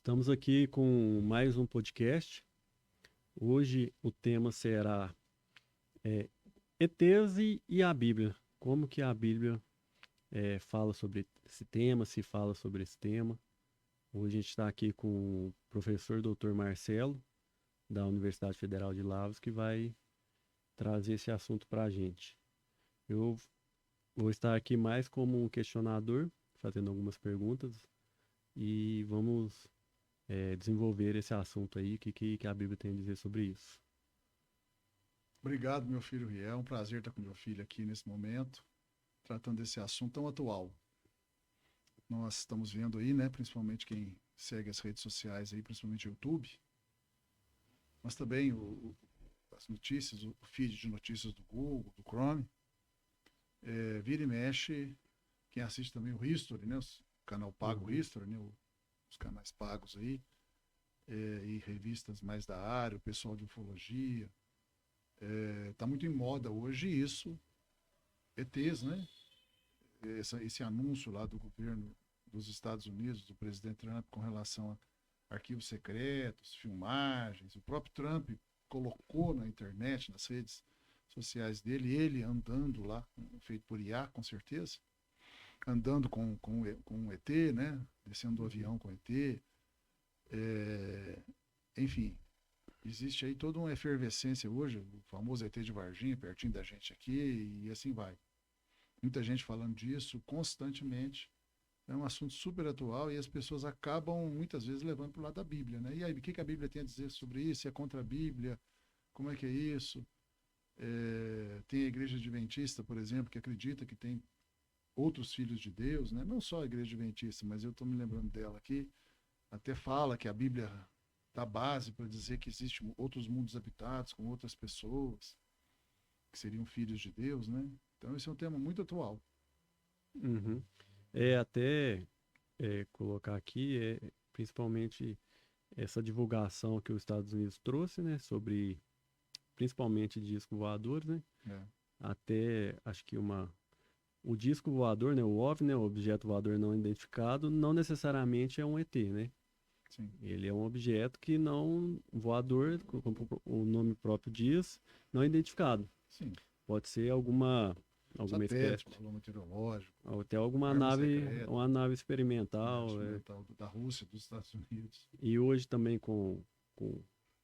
Estamos aqui com mais um podcast. Hoje o tema será ETs e a Bíblia. Como que a Bíblia fala sobre esse tema, se fala sobre esse tema. Hoje a gente está aqui com o professor Dr. Marcelo, da Universidade Federal de Lavras, que vai trazer esse assunto para a gente. Eu vou estar aqui mais como um questionador, fazendo algumas perguntas, e vamos desenvolver esse assunto aí, o que a Bíblia tem a dizer sobre isso. Obrigado, meu filho Riel. É um prazer estar com meu filho aqui nesse momento, tratando desse assunto tão atual. Nós estamos vendo aí, né, principalmente quem segue as redes sociais aí, principalmente o YouTube, mas também as notícias, o feed de notícias do Google, do Chrome, vira e mexe, quem assiste também o History, né, o canal pago Uhum. History, né, os canais pagos aí, e revistas mais da área, o pessoal de ufologia, está muito em moda hoje isso, ETs, né? Esse anúncio lá do governo dos Estados Unidos, do presidente Trump, com relação a arquivos secretos, filmagens. O próprio Trump colocou na internet, nas redes sociais dele, ele andando lá, feito por IA, com certeza, andando com o ET, né? Descendo do Uhum. avião com o ET. Enfim, existe aí toda uma efervescência hoje, o famoso ET de Varginha, pertinho da gente aqui, e assim vai. Muita gente falando disso constantemente. É um assunto super atual e as pessoas acabam muitas vezes levando para o lado da Bíblia, né? E aí, o que a Bíblia tem a dizer sobre isso? É contra a Bíblia? Como é que é isso? Tem a Igreja Adventista, por exemplo, que acredita que tem outros filhos de Deus, né? Não só a Igreja Adventista, mas eu estou me lembrando dela aqui. Até fala que a Bíblia dá base para dizer que existem outros mundos habitados com outras pessoas, que seriam filhos de Deus, né? Então, esse é um tema muito atual. Uhum. Até colocar aqui, principalmente essa divulgação que os Estados Unidos trouxe, né, sobre principalmente discos voadores, né, É, até acho que o disco voador, né, o OVNI, né, o objeto voador não identificado, não necessariamente é um ET, né? sim, Ele é um objeto que não voador, como o nome próprio diz, não identificado. sim. Pode ser alguma espécie, Satélite, balão meteorológico, ou até alguma arma nave, secreta, uma nave experimental. experimental da Rússia, dos Estados Unidos. E hoje também com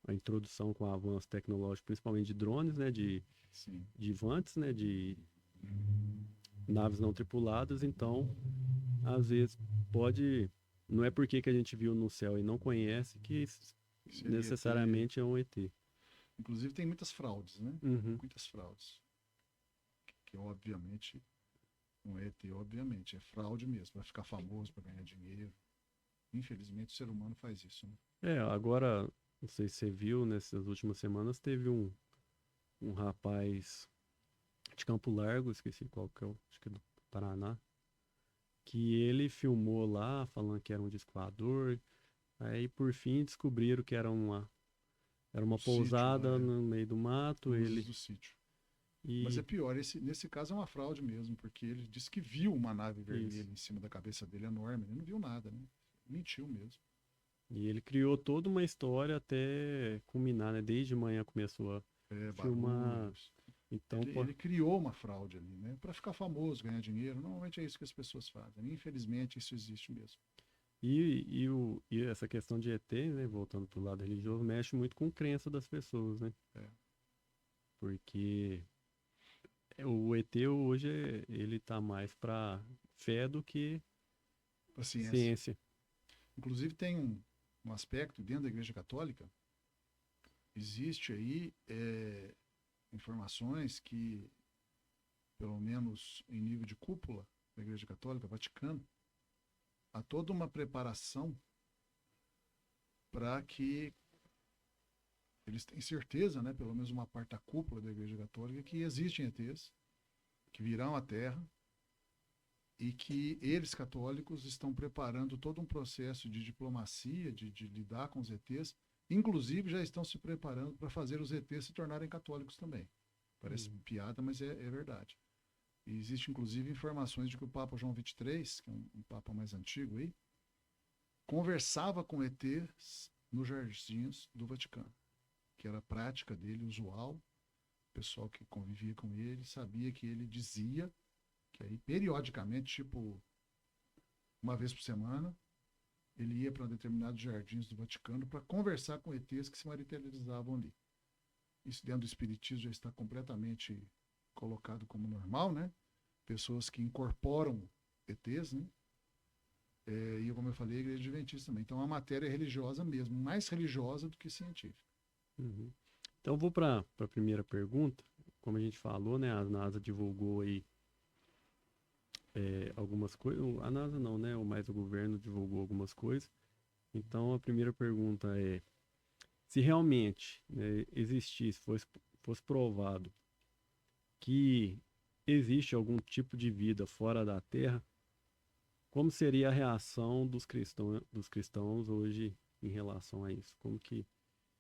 a introdução, com o avanço tecnológico, principalmente de drones, né, Sim. de vantes, né, de naves não tripuladas, então às vezes pode, não é porque que a gente viu no céu e não conhece que Seria ET. necessariamente é um ET. Inclusive tem muitas fraudes, né? Uhum. Muitas fraudes. Que obviamente um ET, obviamente, é fraude mesmo, para ficar famoso, para ganhar dinheiro. Infelizmente o ser humano faz isso, né? Agora, não sei se você viu, nessas últimas semanas teve um rapaz de Campo Largo, esqueci qual que é, acho que é do Paraná, que ele filmou lá, falando que era um disco voador. Aí por fim descobriram que era O uma sítio lá pousada no meio do mato, luzes ele do sítio. Mas é e pior, nesse caso é uma fraude mesmo, porque ele disse que viu uma nave isso. vermelha em cima da cabeça dele enorme, ele não viu nada, né? Mentiu mesmo. E ele criou toda uma história até culminar, né? Desde manhã começou a filmar. Barulhos. Então, pô, Ele criou uma fraude ali, né? Para ficar famoso, ganhar dinheiro. Normalmente é isso que as pessoas fazem. Infelizmente, isso existe mesmo. e essa questão de ET, né? Voltando pro lado religioso, mexe muito com crença das pessoas, né? É, Porque o ET hoje ele tá mais para fé do que a ciência. ciência. Inclusive, tem um aspecto dentro da Igreja Católica. Existe aí informações que, pelo menos em nível de cúpula da Igreja Católica, Vaticano, há toda uma preparação para que eles tenham certeza, né, pelo menos uma parte da cúpula da Igreja Católica, que existem ETs, que virão à Terra, e que eles, católicos, estão preparando todo um processo de diplomacia, de lidar com os ETs, inclusive já estão se preparando para fazer os ETs se tornarem católicos também. Parece Hum. piada, mas é verdade. E existe, inclusive, informações de que o Papa João XXIII, que é um Papa mais antigo aí, conversava com ETs nos jardins do Vaticano, que era a prática dele usual. O pessoal que convivia com ele sabia que ele dizia que aí, periodicamente, tipo, uma vez por semana, ele ia para determinados jardins do Vaticano para conversar com ETs que se materializavam ali. Isso dentro do espiritismo já está completamente colocado como normal, né? Pessoas que incorporam ETs, né? E como eu falei, a igreja adventista também. Então a matéria é religiosa mesmo, mais religiosa do que científica. Uhum. Então vou para a primeira pergunta. Como a gente falou, né? A NASA divulgou aí algumas coisas. A NASA não, né? Mais o governo divulgou algumas coisas. Então a primeira pergunta é: se realmente, né, existisse, fosse provado que existe algum tipo de vida fora da Terra, como seria a reação dos cristãos hoje em relação a isso? Como que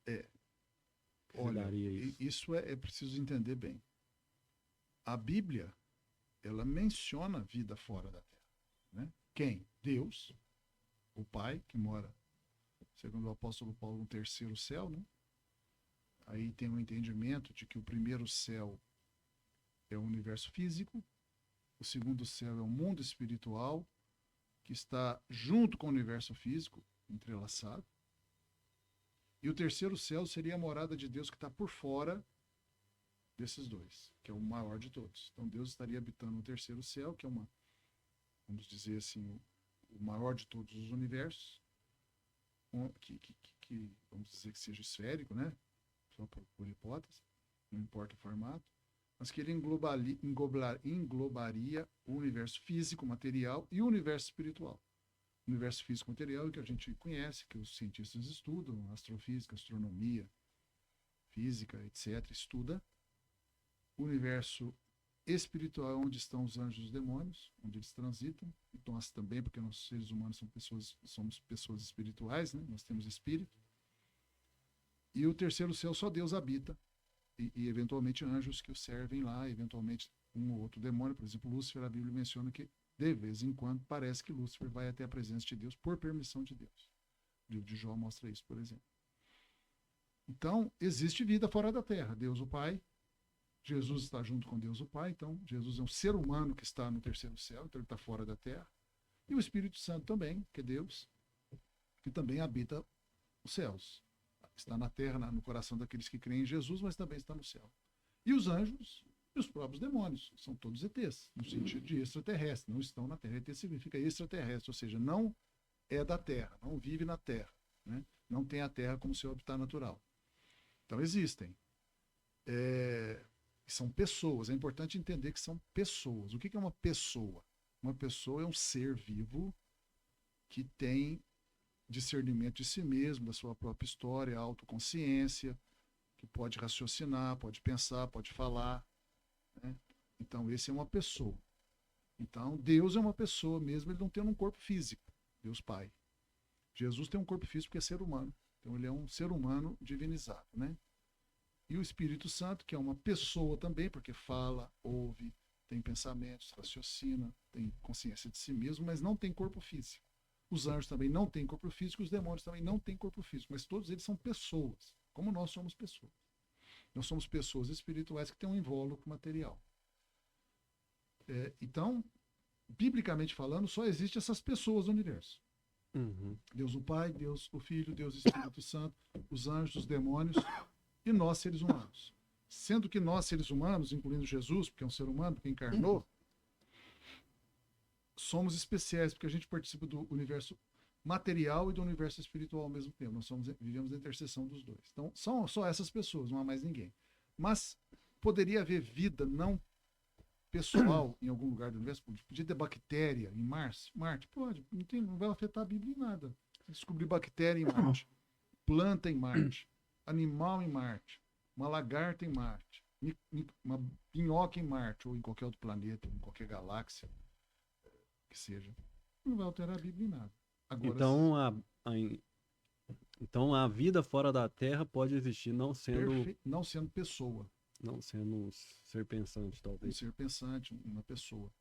É, se olha, daria isso? isso é preciso entender bem. A Bíblia, ela menciona vida fora da Terra, né? Quem? Deus, o Pai, que mora, segundo o apóstolo Paulo, no terceiro céu, né? Aí tem o entendimento de que o primeiro céu é o universo físico, o segundo céu é o mundo espiritual, que está junto com o universo físico, entrelaçado. E o terceiro céu seria a morada de Deus que está por fora desses dois, que é o maior de todos. Então Deus estaria habitando no terceiro céu, que é uma, vamos dizer assim, o maior de todos os universos, que vamos dizer que seja esférico, né? Só por hipótese, não importa o formato, mas que ele englobaria o universo físico, material e o universo espiritual. O universo físico material que a gente conhece, que os cientistas estudam, astrofísica, astronomia, física, etc., estuda. O universo espiritual é onde estão os anjos e os demônios, onde eles transitam, e nós também, porque nós seres humanos somos pessoas espirituais, né? Nós temos espírito. E o terceiro céu só Deus habita, e eventualmente anjos que o servem lá, eventualmente um ou outro demônio, por exemplo, Lúcifer, a Bíblia menciona que de vez em quando parece que Lúcifer vai até a presença de Deus por permissão de Deus. O livro de Jó mostra isso, por exemplo. Então, existe vida fora da Terra. Deus o Pai, Jesus está junto com Deus o Pai, então Jesus é um ser humano que está no terceiro céu, então ele está fora da Terra. E o Espírito Santo também, que é Deus, que também habita os céus. Está na Terra, no coração daqueles que creem em Jesus, mas também está no céu. E os anjos e os próprios demônios, são todos ETs, no sentido de extraterrestre, não estão na Terra. ET significa extraterrestre, ou seja, não é da Terra, não vive na Terra, né? Não tem a Terra como seu habitat natural. Então existem. São pessoas, é importante entender que são pessoas. O que é uma pessoa? Uma pessoa é um ser vivo que tem discernimento de si mesmo, da sua própria história, autoconsciência, que pode raciocinar, pode pensar, pode falar, né? Então, esse é uma pessoa. Então, Deus é uma pessoa mesmo, ele não tem um corpo físico, Deus Pai. Jesus tem um corpo físico porque é ser humano. Então, ele é um ser humano divinizado, né? E o Espírito Santo, que é uma pessoa também, porque fala, ouve, tem pensamentos, raciocina, tem consciência de si mesmo, mas não tem corpo físico. Os anjos também não têm corpo físico, os demônios também não têm corpo físico, mas todos eles são pessoas, como nós somos pessoas. Nós somos pessoas espirituais que têm um invólucro material. Então, biblicamente falando, só existem essas pessoas no universo. Uhum. Deus o Pai, Deus o Filho, Deus o Espírito Santo, os anjos, os demônios e nós, seres humanos. Sendo que nós, seres humanos, incluindo Jesus, porque é um ser humano, porque encarnou, somos especiais, porque a gente participa do universo material e do universo espiritual ao mesmo tempo. Nós vivemos a interseção dos dois. Então, são só essas pessoas, não há mais ninguém. Mas poderia haver vida não pessoal em algum lugar do universo? Podia ter bactéria em Marte? Pode. Não vai afetar a Bíblia em nada. Descobrir bactéria em Marte, planta em Marte, animal em Marte, uma lagarta em Marte, uma minhoca em Marte, ou em qualquer outro planeta, em qualquer galáxia que seja. Não vai alterar a Bíblia em nada. Agora, Então, então a vida fora da Terra pode existir não sendo pessoa. Não sendo um ser pensante, Um talvez. ser pensante, uma pessoa.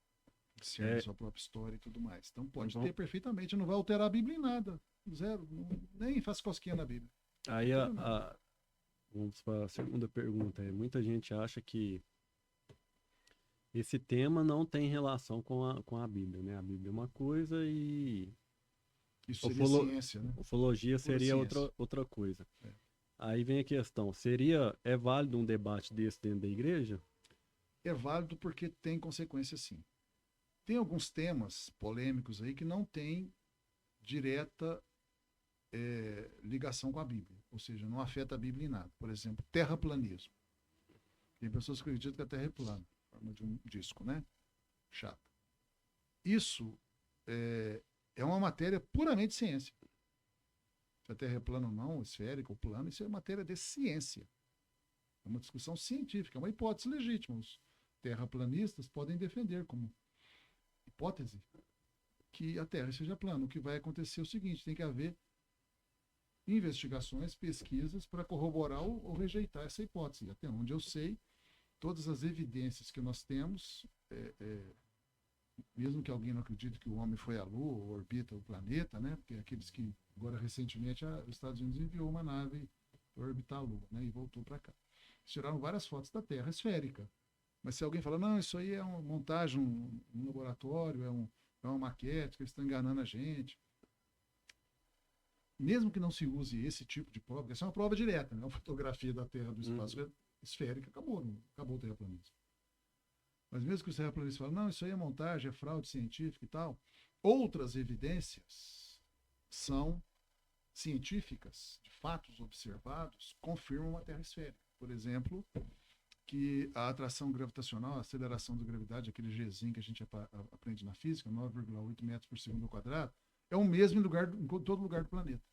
Que serve a sua própria história e tudo mais. Então pode ter perfeitamente, não vai alterar a Bíblia em nada. Zero. Nem faz cosquinha na Bíblia. Aí Não, não. vamos para a segunda pergunta. Muita gente acha que esse tema não tem relação com a Bíblia, né? A Bíblia é uma coisa e Isso seria ciência, né? ufologia Pura seria ciência. outra coisa. É. Aí vem a questão, é válido um debate desse dentro da igreja? É válido porque tem consequência, sim. Tem alguns temas polêmicos aí que não têm direta ligação com a Bíblia, ou seja, não afeta a Bíblia em nada. Por exemplo, terraplanismo. Tem pessoas que acreditam que a Terra é plana, em forma de um disco, né? Chato. Isso é uma matéria puramente ciência. Se a Terra é plana ou não, esférica ou plana, isso é matéria de ciência. É uma discussão científica, é uma hipótese legítima. Os terraplanistas podem defender como hipótese que a Terra seja plana. O que vai acontecer é o seguinte: tem que haver investigações, pesquisas para corroborar ou rejeitar essa hipótese. Até onde eu sei, todas as evidências que nós temos, mesmo que alguém não acredite que o homem foi à Lua ou orbita o planeta, né? Porque aqueles que, agora recentemente, os Estados Unidos enviou uma nave para orbitar a Lua, né? E voltou para cá. Tiraram várias fotos da Terra esférica. Mas se alguém fala, não, isso aí é uma montagem, um laboratório, é uma maquete, que eles estão enganando a gente. Mesmo que não se use esse tipo de prova, porque essa é uma prova direta, né? Uma fotografia da Terra do espaço esférica, acabou o terraplanismo. Mas mesmo que os terraplanistas falem, não, isso aí é montagem, é fraude científica e tal, outras evidências são científicas, de fatos observados, confirmam a Terra esférica. Por exemplo, que a atração gravitacional, a aceleração da gravidade, aquele Gzinho que a gente aprende na física, 9,8 metros por segundo ao quadrado, é o mesmo em todo lugar do planeta.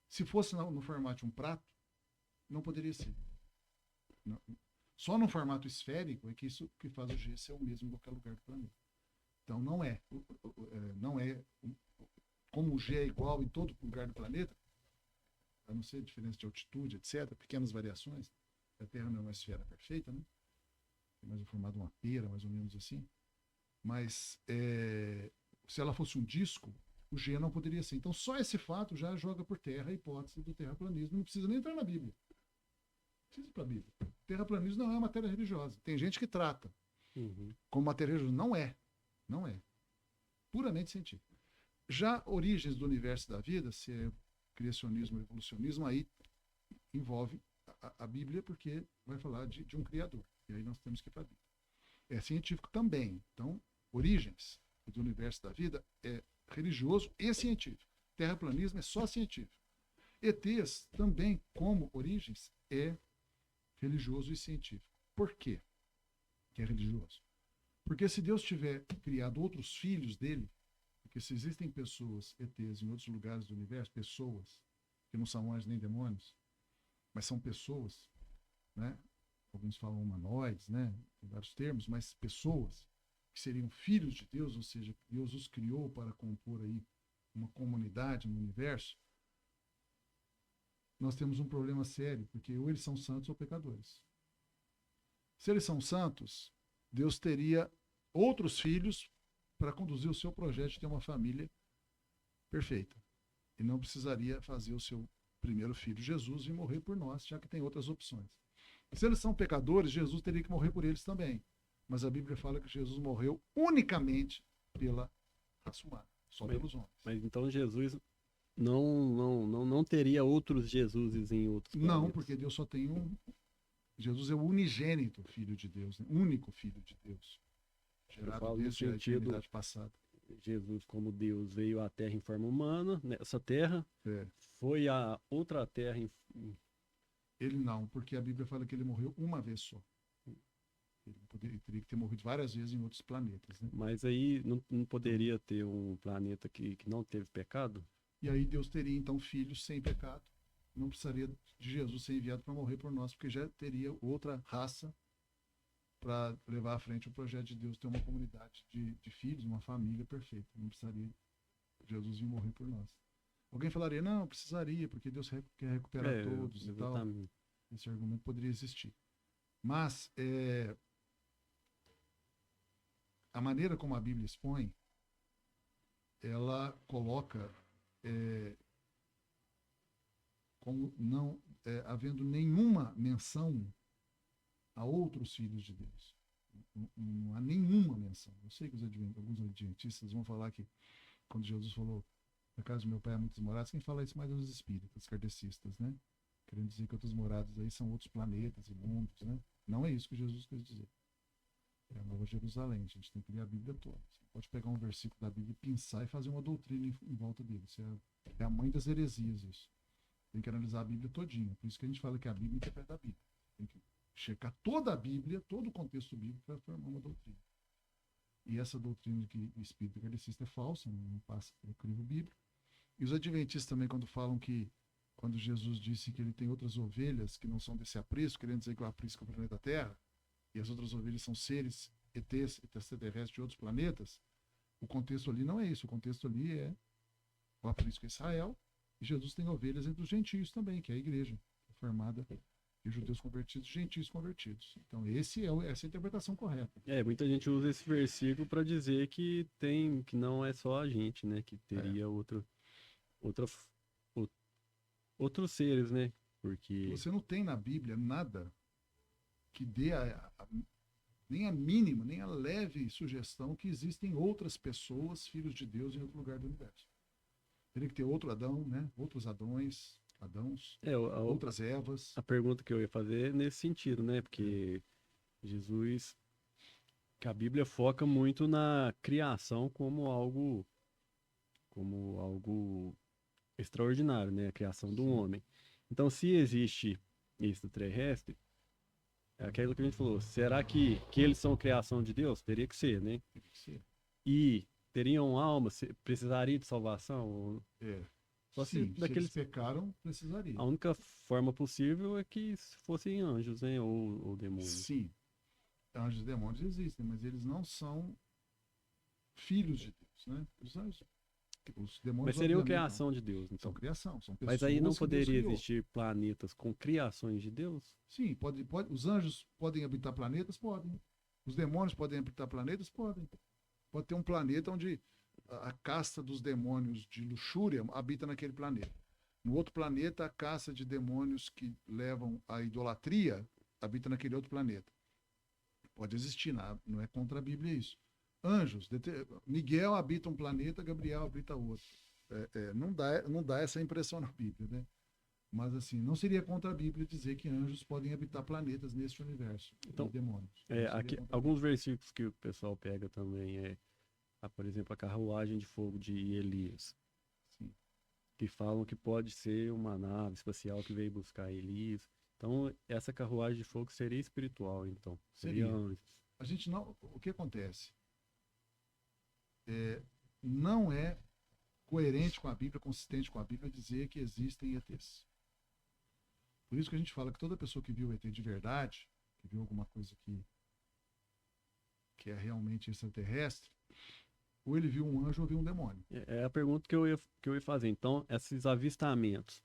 Se fosse no formato de um prato, não poderia ser. Não. Só no formato esférico é que isso que faz o G ser o mesmo em qualquer lugar do planeta. Então não é como o G é igual em todo lugar do planeta, a não ser diferença de altitude, etc., pequenas variações. A Terra não é uma esfera perfeita, né? Tem mais o formato de uma pera, mais ou menos assim. Mas se ela fosse um disco, o G não poderia ser. Então só esse fato já joga por terra a hipótese do terraplanismo. Não precisa nem entrar na Bíblia. Não precisa ir para a Bíblia. Terraplanismo não é uma matéria religiosa. Tem gente que trata como matéria religiosa. Não é. Não é. Puramente científico. Já origens do universo da vida, se é criacionismo ou evolucionismo, aí envolve a Bíblia, porque vai falar de um criador. E aí nós temos que ir para a Bíblia. É científico também. Então, origens do universo da vida é religioso e científico. Terraplanismo é só científico. ETs também, como origens, é religioso e científico. Por quê que é religioso? Porque se Deus tiver criado outros filhos dele, porque se existem pessoas, ETs, em outros lugares do universo, pessoas que não são anjos nem demônios, mas são pessoas, né? Alguns falam humanoides, né? Tem vários termos, mas pessoas que seriam filhos de Deus, ou seja, Deus os criou para compor aí uma comunidade no universo. Nós temos um problema sério, porque ou eles são santos ou pecadores. Se eles são santos, Deus teria outros filhos para conduzir o seu projeto de ter uma família perfeita. E não precisaria fazer o seu primeiro filho, Jesus, e morrer por nós, já que tem outras opções. Se eles são pecadores, Jesus teria que morrer por eles também. Mas a Bíblia fala que Jesus morreu unicamente pela raça humana, só pelos homens. Mas então Jesus não teria outros Jesuses em outros planetas? Não, porque Deus só tem um. Jesus é o unigênito Filho de Deus, né? Único Filho de Deus. Gerado desde a eternidade passada. Jesus, como Deus, veio à Terra em forma humana, nessa Terra, foi a outra Terra. Ele não, porque a Bíblia fala que ele morreu uma vez só. Ele teria que ter morrido várias vezes em outros planetas. Né? Mas aí não poderia ter um planeta que não teve pecado? E aí Deus teria então filhos sem pecado. Não precisaria de Jesus ser enviado para morrer por nós, porque já teria outra raça para levar à frente o projeto de Deus, ter uma comunidade de filhos, uma família perfeita. Não precisaria Jesus vir morrer por nós. Alguém falaria, não, precisaria, porque Deus quer recuperar todos exatamente. E tal. Esse argumento poderia existir. Mas a maneira como a Bíblia expõe, ela coloca como não havendo nenhuma menção a outros filhos de Deus. Não há nenhuma menção. Eu sei que alguns adventistas vão falar que quando Jesus falou na casa do meu pai há muitas moradas, quem fala isso mais é os espíritas, kardecistas, né? Querendo dizer que outras moradas aí são outros planetas e mundos, né? Não é isso que Jesus quis dizer. É a Nova Jerusalém. A gente tem que ler a Bíblia toda. Você não pode pegar um versículo da Bíblia e pensar e fazer uma doutrina em volta dele. Isso é a mãe das heresias, isso. Tem que analisar a Bíblia todinha. Por isso que a gente fala que a Bíblia interpreta a Bíblia. Tem que checar toda a Bíblia, todo o contexto bíblico para formar uma doutrina. E essa doutrina de que o espírito kardecista é falsa, não passa pelo crivo bíblico. E os adventistas também, quando falam que, quando Jesus disse que ele tem outras ovelhas que não são desse aprisco, querendo dizer que o aprisco é o planeta Terra, e as outras ovelhas são seres ETs, extraterrestres de outros planetas, o contexto ali não é isso. O contexto ali é o aprisco é Israel, e Jesus tem ovelhas entre os gentios também, que é a igreja, formada de judeus convertidos e gentios convertidos. Então, essa é a interpretação correta. Muita gente usa esse versículo para dizer que não é só a gente, né? Que teria outros seres, né? Porque você não tem na Bíblia nada que dê nem a mínima, nem a leve sugestão que existem outras pessoas, filhos de Deus, em outro lugar do universo. Teria que ter outro Adão, né? Outros Adãos, outras Evas. A pergunta que eu ia fazer é nesse sentido, né? Porque Jesus, que a Bíblia foca muito na criação como algo extraordinário, né? A criação do homem. Então, se existe extraterrestre, é aquilo que a gente falou, será que eles são criação de Deus? Teria que ser, né? Teria que ser. E teriam alma, precisaria de salvação? Só sim, se eles pecaram, precisaria. A única forma possível é que fossem anjos, né? Ou demônios. Sim, anjos e demônios existem, mas eles não são filhos de Deus, né? Os anjos. Os demônios, mas seria a criação de Deus, então. São criação, são pessoas. Mas aí não poderia existir planetas com criações de Deus? Sim, os anjos podem habitar planetas? Podem. Os demônios podem habitar planetas? Podem. Pode ter um planeta onde a casta dos demônios de luxúria habita naquele planeta. No outro planeta, a casta de demônios que levam à idolatria habita naquele outro planeta. Pode existir, não é contra a Bíblia isso. Anjos, Miguel habita um planeta, Gabriel habita outro. Não dá essa impressão na Bíblia, né? Mas assim, não seria contra a Bíblia dizer que anjos podem habitar planetas neste universo, então, demônios. Alguns versículos que o pessoal pega também por exemplo, a carruagem de fogo de Elias. Sim. Que falam que pode ser uma nave espacial que veio buscar Elias. Então, essa carruagem de fogo seria espiritual, então. Seria anjos. A gente não. O que acontece? Não é coerente com a Bíblia, consistente com a Bíblia, dizer que existem ETs. Por isso que a gente fala que toda pessoa que viu ET de verdade, que viu alguma coisa que é realmente extraterrestre, ou ele viu um anjo ou viu um demônio. É a pergunta que eu ia fazer. Então, esses avistamentos.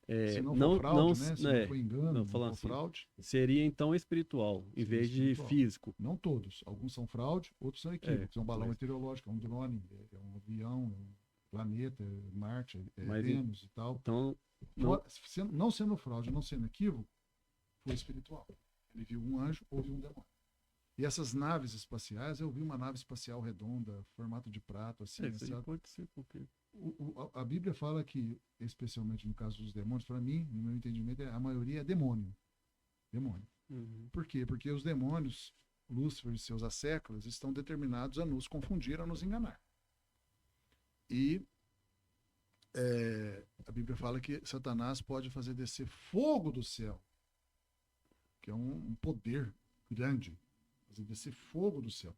Se não for fraude, né? Se não for engano, não for assim, fraude. Seria então espiritual, em vez de físico. Não todos. Alguns são fraude, outros são equívocos. É um balão meteorológico, é um drone, é um avião, é um planeta, é Marte, é Vênus e tal. Então, não sendo fraude, não sendo equívoco, foi espiritual. Ele viu um anjo ou viu um demônio. E essas naves espaciais, eu vi uma nave espacial redonda, formato de prato, assim. Isso aí pode ser porque... A Bíblia fala que, especialmente no caso dos demônios, para mim, no meu entendimento, a maioria é demônio. Demônio. Uhum. Por quê? Porque os demônios, Lúcifer e seus asséculos, estão determinados a nos confundir, a nos enganar. E a Bíblia fala que Satanás pode fazer descer fogo do céu, que é um poder grande, desse fogo do céu.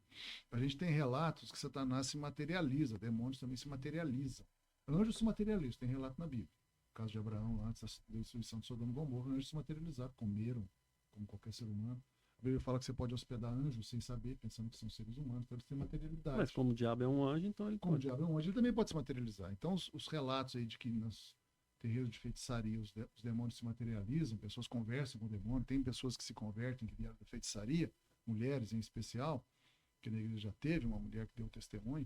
A gente tem relatos que Satanás se materializa, demônios também se materializam. Anjos se materializam, tem relato na Bíblia. No caso de Abraão, antes da destruição de Sodoma e Gomorra, anjos se materializaram, comeram, como qualquer ser humano. A Bíblia fala que você pode hospedar anjos sem saber, pensando que são seres humanos, então eles têm materialidade. Mas como o diabo é um anjo, então ele Como o diabo é um anjo, ele também pode se materializar. Então os relatos aí de que nos terreiros de feitiçaria os demônios se materializam, pessoas conversam com o demônio, tem pessoas que se convertem, que vieram da feitiçaria, mulheres em especial, que na igreja já teve uma mulher que deu testemunho,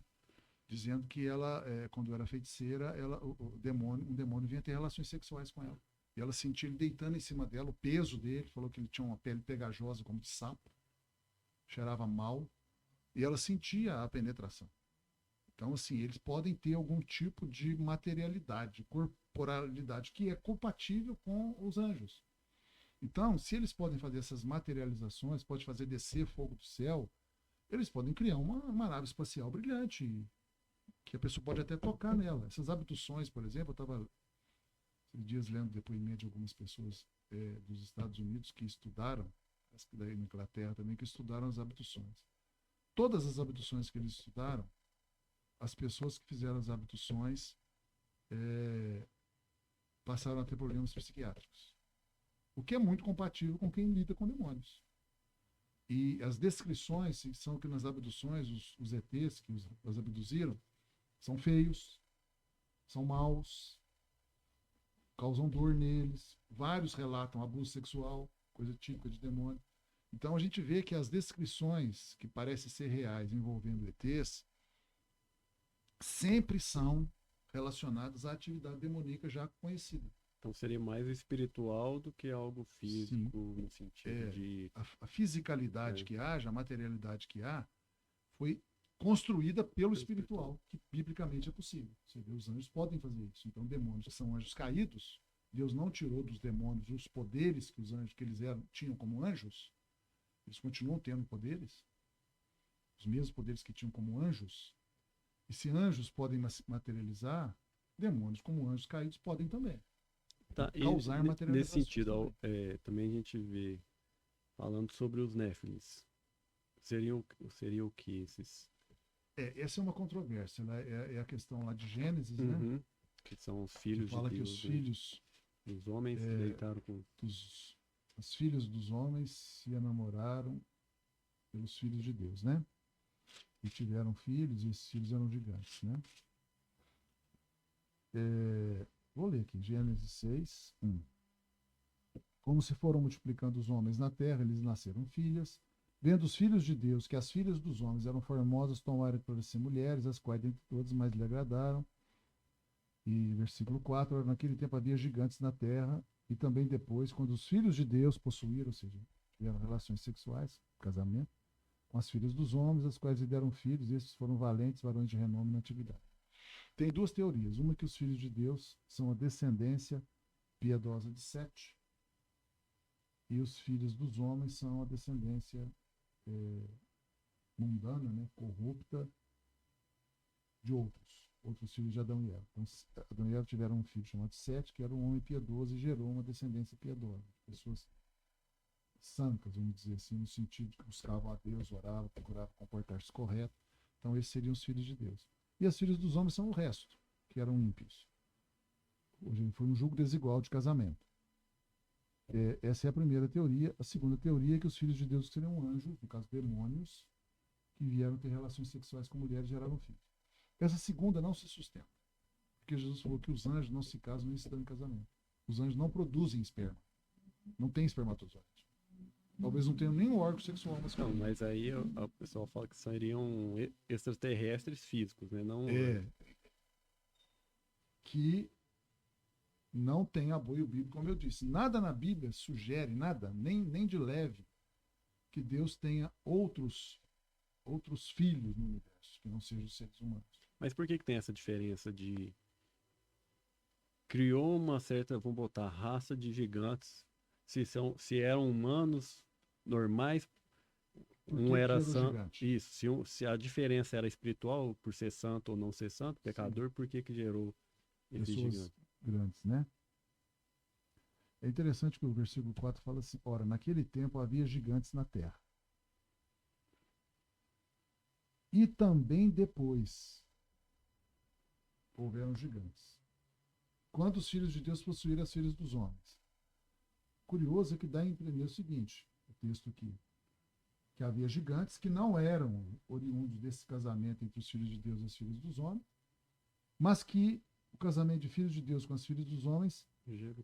dizendo que ela, quando era feiticeira, um demônio vinha ter relações sexuais com ela. E ela sentia ele deitando em cima dela, o peso dele, falou que ele tinha uma pele pegajosa como de sapo, cheirava mal, e ela sentia a penetração. Então, assim, eles podem ter algum tipo de materialidade, corporalidade, que é compatível com os anjos. Então, se eles podem fazer essas materializações, pode fazer descer fogo do céu, eles podem criar uma nave espacial brilhante, que a pessoa pode até tocar nela. Essas abduções, por exemplo, eu estava esses dias lendo depoimento de algumas pessoas dos Estados Unidos que estudaram, acho que daí na Inglaterra também, que estudaram as abduções. Todas as abduções que eles estudaram, as pessoas que fizeram as abduções passaram a ter problemas psiquiátricos. O que é muito compatível com quem lida com demônios. E as descrições são que nas abduções, os ETs que os abduziram, são feios, são maus, causam dor neles. Vários relatam abuso sexual, coisa típica de demônio. Então a gente vê que as descrições que parecem ser reais envolvendo ETs sempre são relacionadas à atividade demoníaca já conhecida. Então seria mais espiritual do que algo físico. Sim. No sentido de... A fisicalidade que há, a materialidade que há, foi construída pelo espiritual, que biblicamente é possível. Você vê, os anjos podem fazer isso. Então, demônios que são anjos caídos, Deus não tirou dos demônios os poderes que os anjos que eles tinham como anjos. Eles continuam tendo poderes, os mesmos poderes que tinham como anjos. E se anjos podem materializar, demônios como anjos caídos podem também. Tá, causar materialização. Nesse sentido, também a gente vê falando sobre os Néfilis. Seria o que esses? Essa é uma controvérsia, né? É a questão lá de Gênesis, né? Que são os filhos de Deus. Fala que os filhos dos homens se deitaram com... Os filhos dos homens se enamoraram pelos filhos de Deus, né? E tiveram filhos, e esses filhos eram gigantes, né? Vou ler aqui, Gênesis 6, 1. Como se foram multiplicando os homens na terra, eles nasceram filhas. Vendo os filhos de Deus que as filhas dos homens eram formosas, tomaram para si mulheres, as quais dentre todas mais lhe agradaram. E versículo 4, naquele tempo havia gigantes na terra, e também depois, quando os filhos de Deus possuíram, ou seja, tiveram relações sexuais, casamento, com as filhas dos homens, as quais lhe deram filhos, e esses foram valentes, varões de renome na antiguidade. Tem duas teorias. Uma que os filhos de Deus são a descendência piedosa de Sete, e os filhos dos homens são a descendência mundana, né, corrupta de outros filhos de Adão e Eva. Então, Adão e Eva tiveram um filho chamado Sete, que era um homem piedoso e gerou uma descendência piedosa. Pessoas santas, vamos dizer assim, no sentido de que buscavam a Deus, oravam, procuravam comportar-se correto. Então, esses seriam os filhos de Deus. E as filhas dos homens são o resto, que eram ímpios. Hoje foi um julgo desigual de casamento. Essa é a primeira teoria. A segunda teoria é que os filhos de Deus seriam anjos, no caso demônios, que vieram ter relações sexuais com mulheres e geraram filhos. Essa segunda não se sustenta, porque Jesus falou que os anjos não se casam nem se dão em casamento. Os anjos não produzem esperma, não tem espermatozoide. Talvez não tenham nenhum órgão sexual masculino. Não, mas aí o pessoal fala que seriam extraterrestres físicos, né? Não... Que não tem apoio bíblico, como eu disse. Nada na Bíblia sugere, nada, nem de leve, que Deus tenha outros filhos no universo, que não sejam os seres humanos. Mas por que tem essa diferença de... Criou uma certa, vamos botar, raça de gigantes, se eram humanos normais, um era santo. Isso, se a diferença era espiritual, por ser santo ou não ser santo, pecador, sim, por que gerou esse gigante? Grandes, né? É interessante que o versículo 4 fala assim: ora, naquele tempo havia gigantes na terra. E também depois houveram gigantes, quando os filhos de Deus possuíram as filhas dos homens. Curioso é que dá a entender o seguinte, o texto aqui, que havia gigantes que não eram oriundos desse casamento entre os filhos de Deus e as filhas dos homens, mas que o casamento de filhos de Deus com as filhas dos homens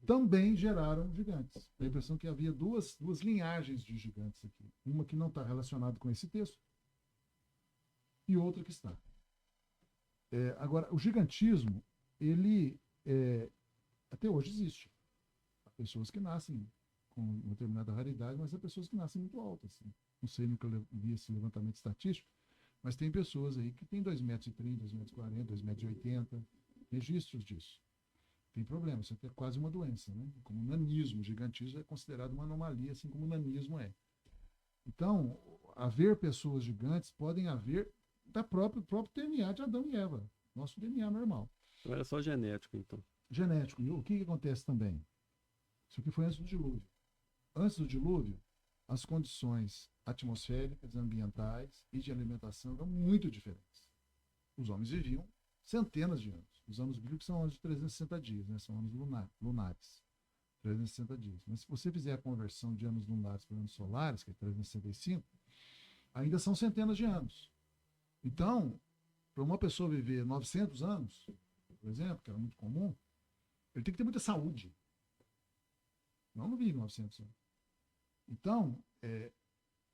também geraram gigantes. Dá a impressão que havia duas linhagens de gigantes aqui. Uma que não está relacionada com esse texto e outra que está. Agora, o gigantismo, ele até hoje existe. Há pessoas que nascem com uma determinada raridade, mas há pessoas que nascem muito altas. Assim. Não sei, nunca vi esse levantamento estatístico, mas tem pessoas aí que têm 2,30 m, 2,40 m, 2,80 m, registros disso. Tem problema, isso é quase uma doença, né? Como o nanismo, o gigantismo é considerado uma anomalia, assim como o nanismo é. Então, haver pessoas gigantes podem haver do próprio DNA de Adão e Eva, nosso DNA normal. Então era só genético, então. Genético. E o que acontece também? Isso aqui foi antes do dilúvio. Antes do dilúvio, as condições atmosféricas, ambientais e de alimentação eram muito diferentes. Os homens viviam centenas de anos. Os anos bíblicos são anos de 360 dias, né? São anos lunares. 360 dias. Mas se você fizer a conversão de anos lunares para anos solares, que é 365, ainda são centenas de anos. Então, para uma pessoa viver 900 anos, por exemplo, que era muito comum, ele tem que ter muita saúde. Não vive 900 anos. Então,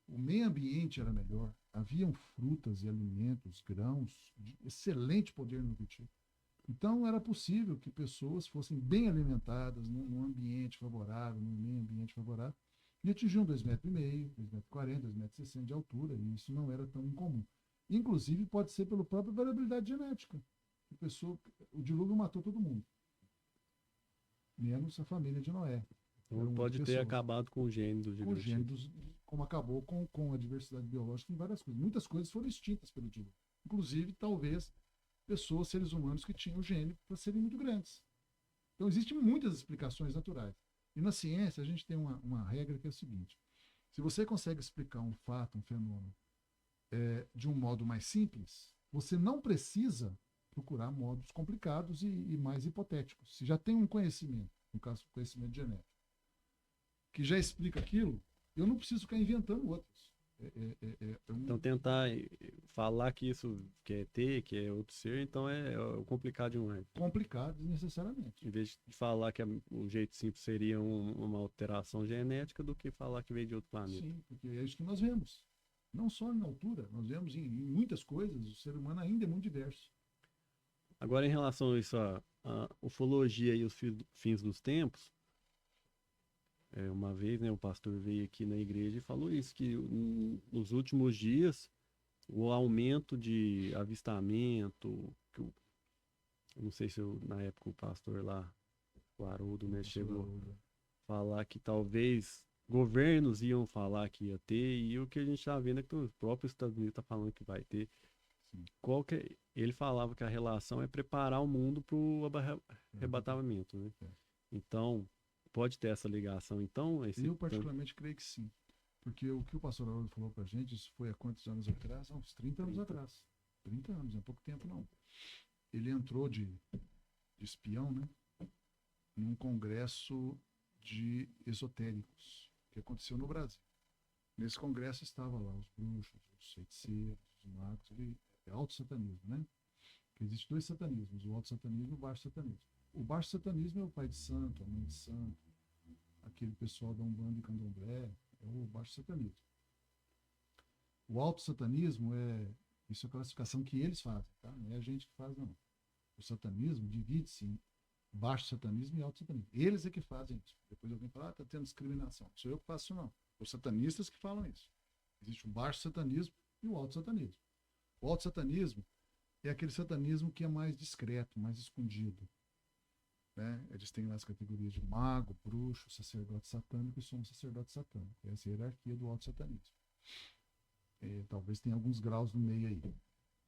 o meio ambiente era melhor, haviam frutas e alimentos, grãos, de excelente poder nutritivo. Então, era possível que pessoas fossem bem alimentadas, num ambiente favorável, num meio ambiente favorável, e atingiam 2,5 m, 2,40 m, 2,60 m de altura, e isso não era tão incomum. Inclusive, pode ser pela própria variabilidade genética. O dilúvio matou todo mundo, menos a família de Noé. Então pode ter acabado com o gene do gigantismo. Com o gene, como acabou com a diversidade biológica em várias coisas. Muitas coisas foram extintas pelo dilúvio. Inclusive, talvez, pessoas, seres humanos que tinham o gene para serem muito grandes. Então, existem muitas explicações naturais. E na ciência, a gente tem uma regra que é a seguinte. Se você consegue explicar um fato, um fenômeno, de um modo mais simples, você não precisa procurar modos complicados e mais hipotéticos. Se já tem um conhecimento, no caso, conhecimento genético, que já explica aquilo, eu não preciso ficar inventando outros. Então tentar falar que isso que é ET, que é outro ser, então é complicado demais. Complicado desnecessariamente. Em vez de falar que o jeito simples seria uma alteração genética, do que falar que veio de outro planeta. Sim, porque é isso que nós vemos. Não só em altura, nós vemos em muitas coisas, o ser humano ainda é muito diverso. Agora, em relação a isso, a ufologia e os fins dos tempos, uma vez, né, o pastor veio aqui na igreja e falou isso, que nos últimos dias, o aumento de avistamento, eu não sei se na época o pastor lá, o Haroldo, né, chegou a falar que talvez governos iam falar que ia ter, e o que a gente está vendo é que os próprios Estados Unidos estão falando que vai ter. Ele falava que a relação é preparar o mundo para o arrebatamento, né? Então, pode ter essa ligação, então? Eu particularmente creio que sim. Porque o que o pastor Haroldo falou pra gente, isso foi há quantos anos atrás? Há uns 30 anos atrás. 30 anos, não é pouco tempo não. Ele entrou de espião, né? Num congresso de esotéricos, que aconteceu no Brasil. Nesse congresso estavam lá os bruxos, os feiticeiros, os magos, é auto-satanismo, né? Porque existem dois satanismos, o auto-satanismo e o baixo satanismo. O baixo satanismo é o pai de santo, a mãe de santo, aquele pessoal da Umbanda e Candomblé, é o baixo satanismo. O alto satanismo isso é a classificação que eles fazem, tá? Não é a gente que faz, não. O satanismo divide-se em baixo satanismo e alto satanismo. Eles é que fazem isso. Depois alguém fala, tá tendo discriminação. Não sou eu que faço isso, não. Os satanistas que falam isso. Existe o baixo satanismo e o alto satanismo. O alto satanismo é aquele satanismo que é mais discreto, mais escondido. Né? Eles têm lá as categorias de mago, bruxo, sacerdote satânico e sumo sacerdote satânico. Essa é a hierarquia do alto satanismo. Talvez tenha alguns graus no meio aí.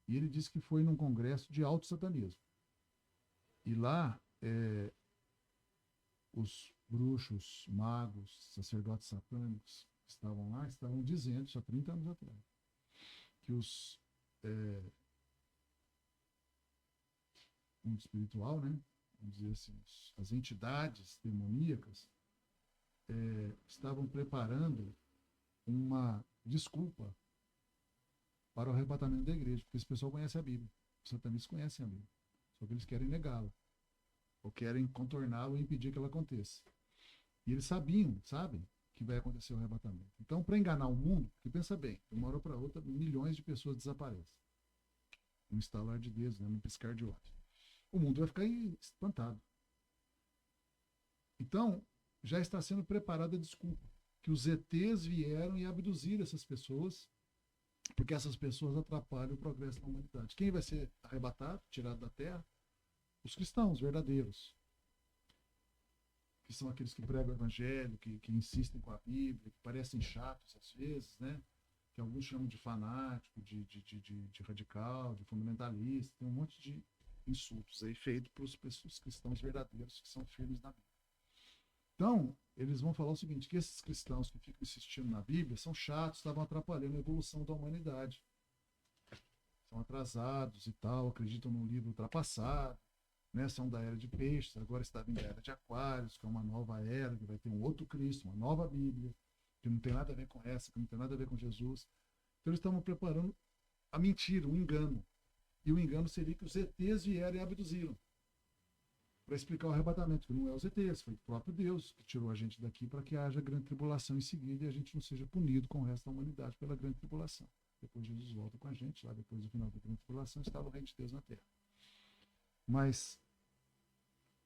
E ele disse que foi num congresso de alto satanismo. E lá, os bruxos, magos, sacerdotes satânicos que estavam lá, estavam dizendo, isso há 30 anos atrás, que mundo espiritual, né? Vamos dizer assim, as entidades demoníacas estavam preparando uma desculpa para o arrebatamento da igreja, porque esse pessoal conhece a Bíblia, os satanistas conhecem a Bíblia, só que eles querem negá-la, ou querem contorná-la ou impedir que ela aconteça. E eles sabem que vai acontecer o arrebatamento. Então, para enganar o mundo, porque pensa bem, de uma hora para outra, milhões de pessoas desaparecem. num estalar de dedos, né? Num piscar de olhos. O mundo vai ficar espantado. Então, já está sendo preparada a desculpa que os ETs vieram e abduziram essas pessoas, porque essas pessoas atrapalham o progresso da humanidade. Quem vai ser arrebatado, tirado da terra? Os cristãos verdadeiros, que são aqueles que pregam o evangelho, que insistem com a Bíblia, que parecem chatos às vezes, né? Que alguns chamam de fanático, de radical, de fundamentalista, tem um monte de insultos aí feitos para os cristãos verdadeiros que são firmes na Bíblia. Então, eles vão falar o seguinte, que esses cristãos que ficam insistindo na Bíblia são chatos, estavam atrapalhando a evolução da humanidade. São atrasados e tal, acreditam num livro ultrapassado, né? São da era de peixes, agora está vindo a era de aquários, que é uma nova era, que vai ter um outro Cristo, uma nova Bíblia, que não tem nada a ver com essa, que não tem nada a ver com Jesus. Então eles estavam preparando a mentira, o engano. E o engano seria que os ETs vieram e abduziram. Para explicar o arrebatamento, que não é os ETs, foi o próprio Deus que tirou a gente daqui para que haja grande tribulação em seguida e a gente não seja punido com o resto da humanidade pela grande tribulação. Depois Jesus volta com a gente, lá depois do final da grande tribulação, estava o reino de Deus na terra. Mas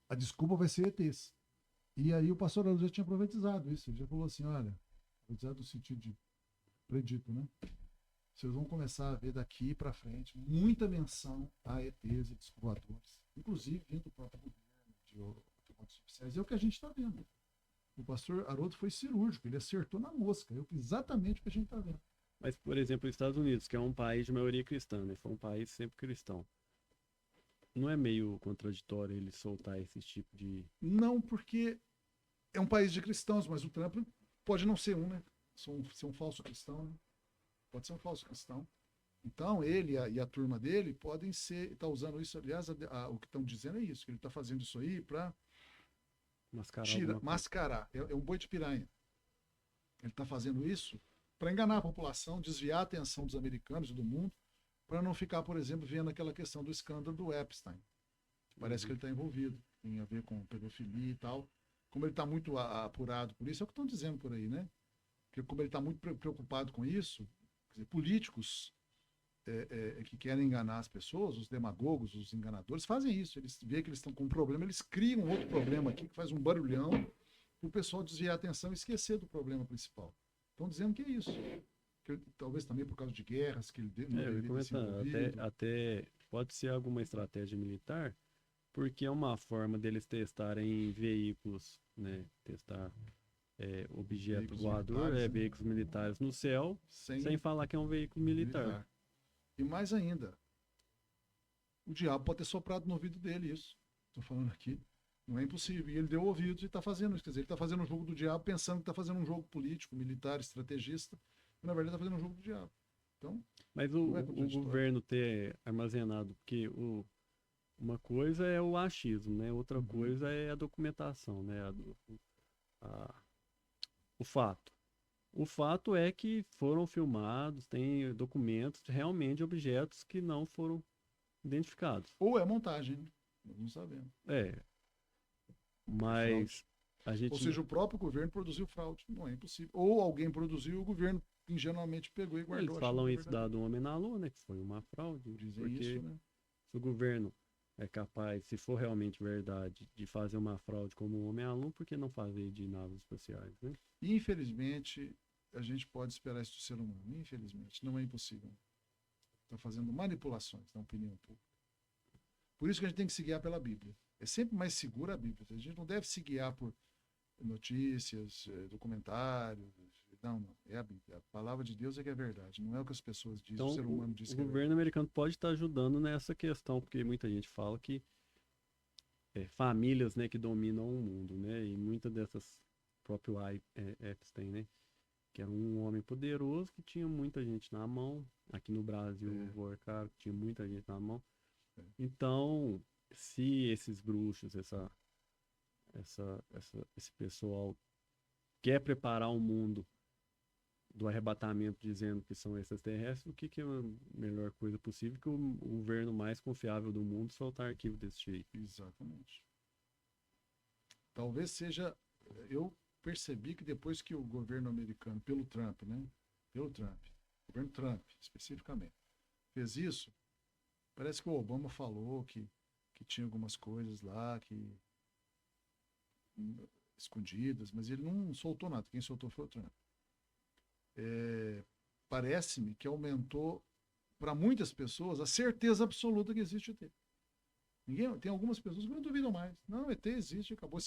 a desculpa vai ser ETs. E aí o pastor Haroldo já tinha profetizado isso, ele já falou assim, olha, profetizado no sentido de predito, né? Vocês vão começar a ver daqui para frente muita menção a ETs e descobridores, inclusive vindo do próprio governo, de outros oficiais. É o que a gente está vendo. O pastor Haroldo foi cirúrgico, ele acertou na mosca, é exatamente o que a gente está vendo. Mas, por exemplo, os Estados Unidos, que é um país de maioria cristã, né? Foi um país sempre cristão. Não é meio contraditório ele soltar esse tipo de... Não, porque é um país de cristãos, mas o Trump pode não ser um, né? Ser um falso cristão, né? Pode ser um falso cristão. Então, ele e a turma dele podem ser, está usando isso, aliás, o que estão dizendo é isso, que ele está fazendo isso aí para mascarar. É um boi de piranha. Ele está fazendo isso para enganar a população, desviar a atenção dos americanos e do mundo, para não ficar, por exemplo, vendo aquela questão do escândalo do Epstein. Parece que ele está envolvido, tem a ver com pedofilia e tal. Como ele está muito apurado por isso, é o que estão dizendo por aí, né? Porque como ele está muito preocupado com isso, quer dizer, políticos que querem enganar as pessoas, os demagogos, os enganadores, fazem isso. Eles veem que eles estão com um problema, eles criam outro problema aqui, que faz um barulhão, para o pessoal desviar a atenção e esquecer do problema principal. Estão dizendo que é isso. Que, talvez também por causa de guerras, que ele não deveria ter sido envolvido. Até pode ser alguma estratégia militar, porque é uma forma deles testarem veículos, né? Testar objeto voador, veículos militares no céu, sem falar que é um veículo militar. E mais ainda, o diabo pode ter soprado no ouvido dele isso. Estou falando aqui. Não é impossível. E ele deu ouvidos e está fazendo isso. Quer dizer, ele está fazendo um jogo do diabo pensando que está fazendo um jogo político, militar, estrategista. E, na verdade, está fazendo um jogo do diabo. Então, mas o governo ter armazenado, porque uma coisa é o achismo, né? Outra coisa é a documentação, né? O fato. O fato é que foram filmados, tem documentos realmente de objetos que não foram identificados. Ou é montagem, né? Nós não sabemos. Mas a gente... Ou seja, o próprio governo produziu fraude. Não é impossível. Ou alguém produziu e o governo ingenuamente pegou e guardou. Eles falam isso do Homem na Lua, né? Que foi uma fraude. Dizem isso, né? Se o governo é capaz, se for realmente verdade, de fazer uma fraude como o Homem à Lua, por que não fazer de naves espaciais, né? Infelizmente, a gente pode esperar isso do ser humano. Infelizmente, não é impossível. Está fazendo manipulações na opinião pública. Por isso que a gente tem que se guiar pela Bíblia. É sempre mais segura a Bíblia. A gente não deve se guiar por notícias, documentários. Não. É a Bíblia. A palavra de Deus é que é verdade. Não é o que as pessoas dizem, então, o ser humano diz que é verdade. O governo americano pode estar ajudando nessa questão, porque muita gente fala que famílias, né, que dominam o mundo, né? E muitas dessas, próprio Epstein, né? Que era um homem poderoso que tinha muita gente na mão. Aqui no Brasil, o Vorkar tinha muita gente na mão. Então, se esses bruxos, esse pessoal quer preparar um mundo do arrebatamento dizendo que são extraterrestres, o que é a melhor coisa possível que o governo mais confiável do mundo soltar arquivo desse jeito? Exatamente. Talvez seja... Eu percebi que depois que o governo americano, pelo Trump, né? O governo Trump, especificamente, fez isso, Parece que o Obama falou que tinha algumas coisas lá que escondidas, mas ele não soltou nada. Quem soltou foi o Trump. Parece-me que aumentou para muitas pessoas a certeza absoluta que existe o ET. Tem algumas pessoas que não duvidam mais. Não, ET existe, acabou.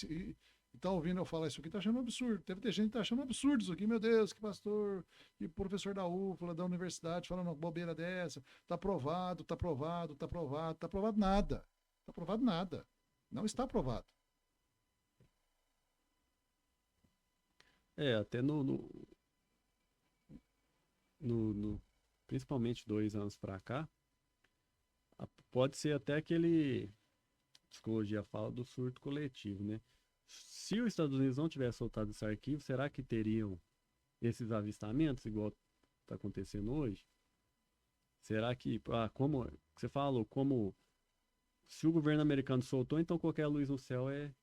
E tá ouvindo eu falar isso aqui, tá achando um absurdo. Deve ter gente que tá achando um absurdo isso aqui. Meu Deus, que pastor, que professor da UFLA, da universidade, falando uma bobeira dessa. Tá aprovado, tá aprovado, tá aprovado. Tá aprovado nada. Tá aprovado nada. Não está aprovado. Até principalmente 2 anos para cá, pode ser até aquele, psicologia fala do surto coletivo, né? Se os Estados Unidos não tivesse soltado esse arquivo, será que teriam esses avistamentos igual está acontecendo hoje? Será que, como você falou, como se o governo americano soltou, então qualquer luz no céu é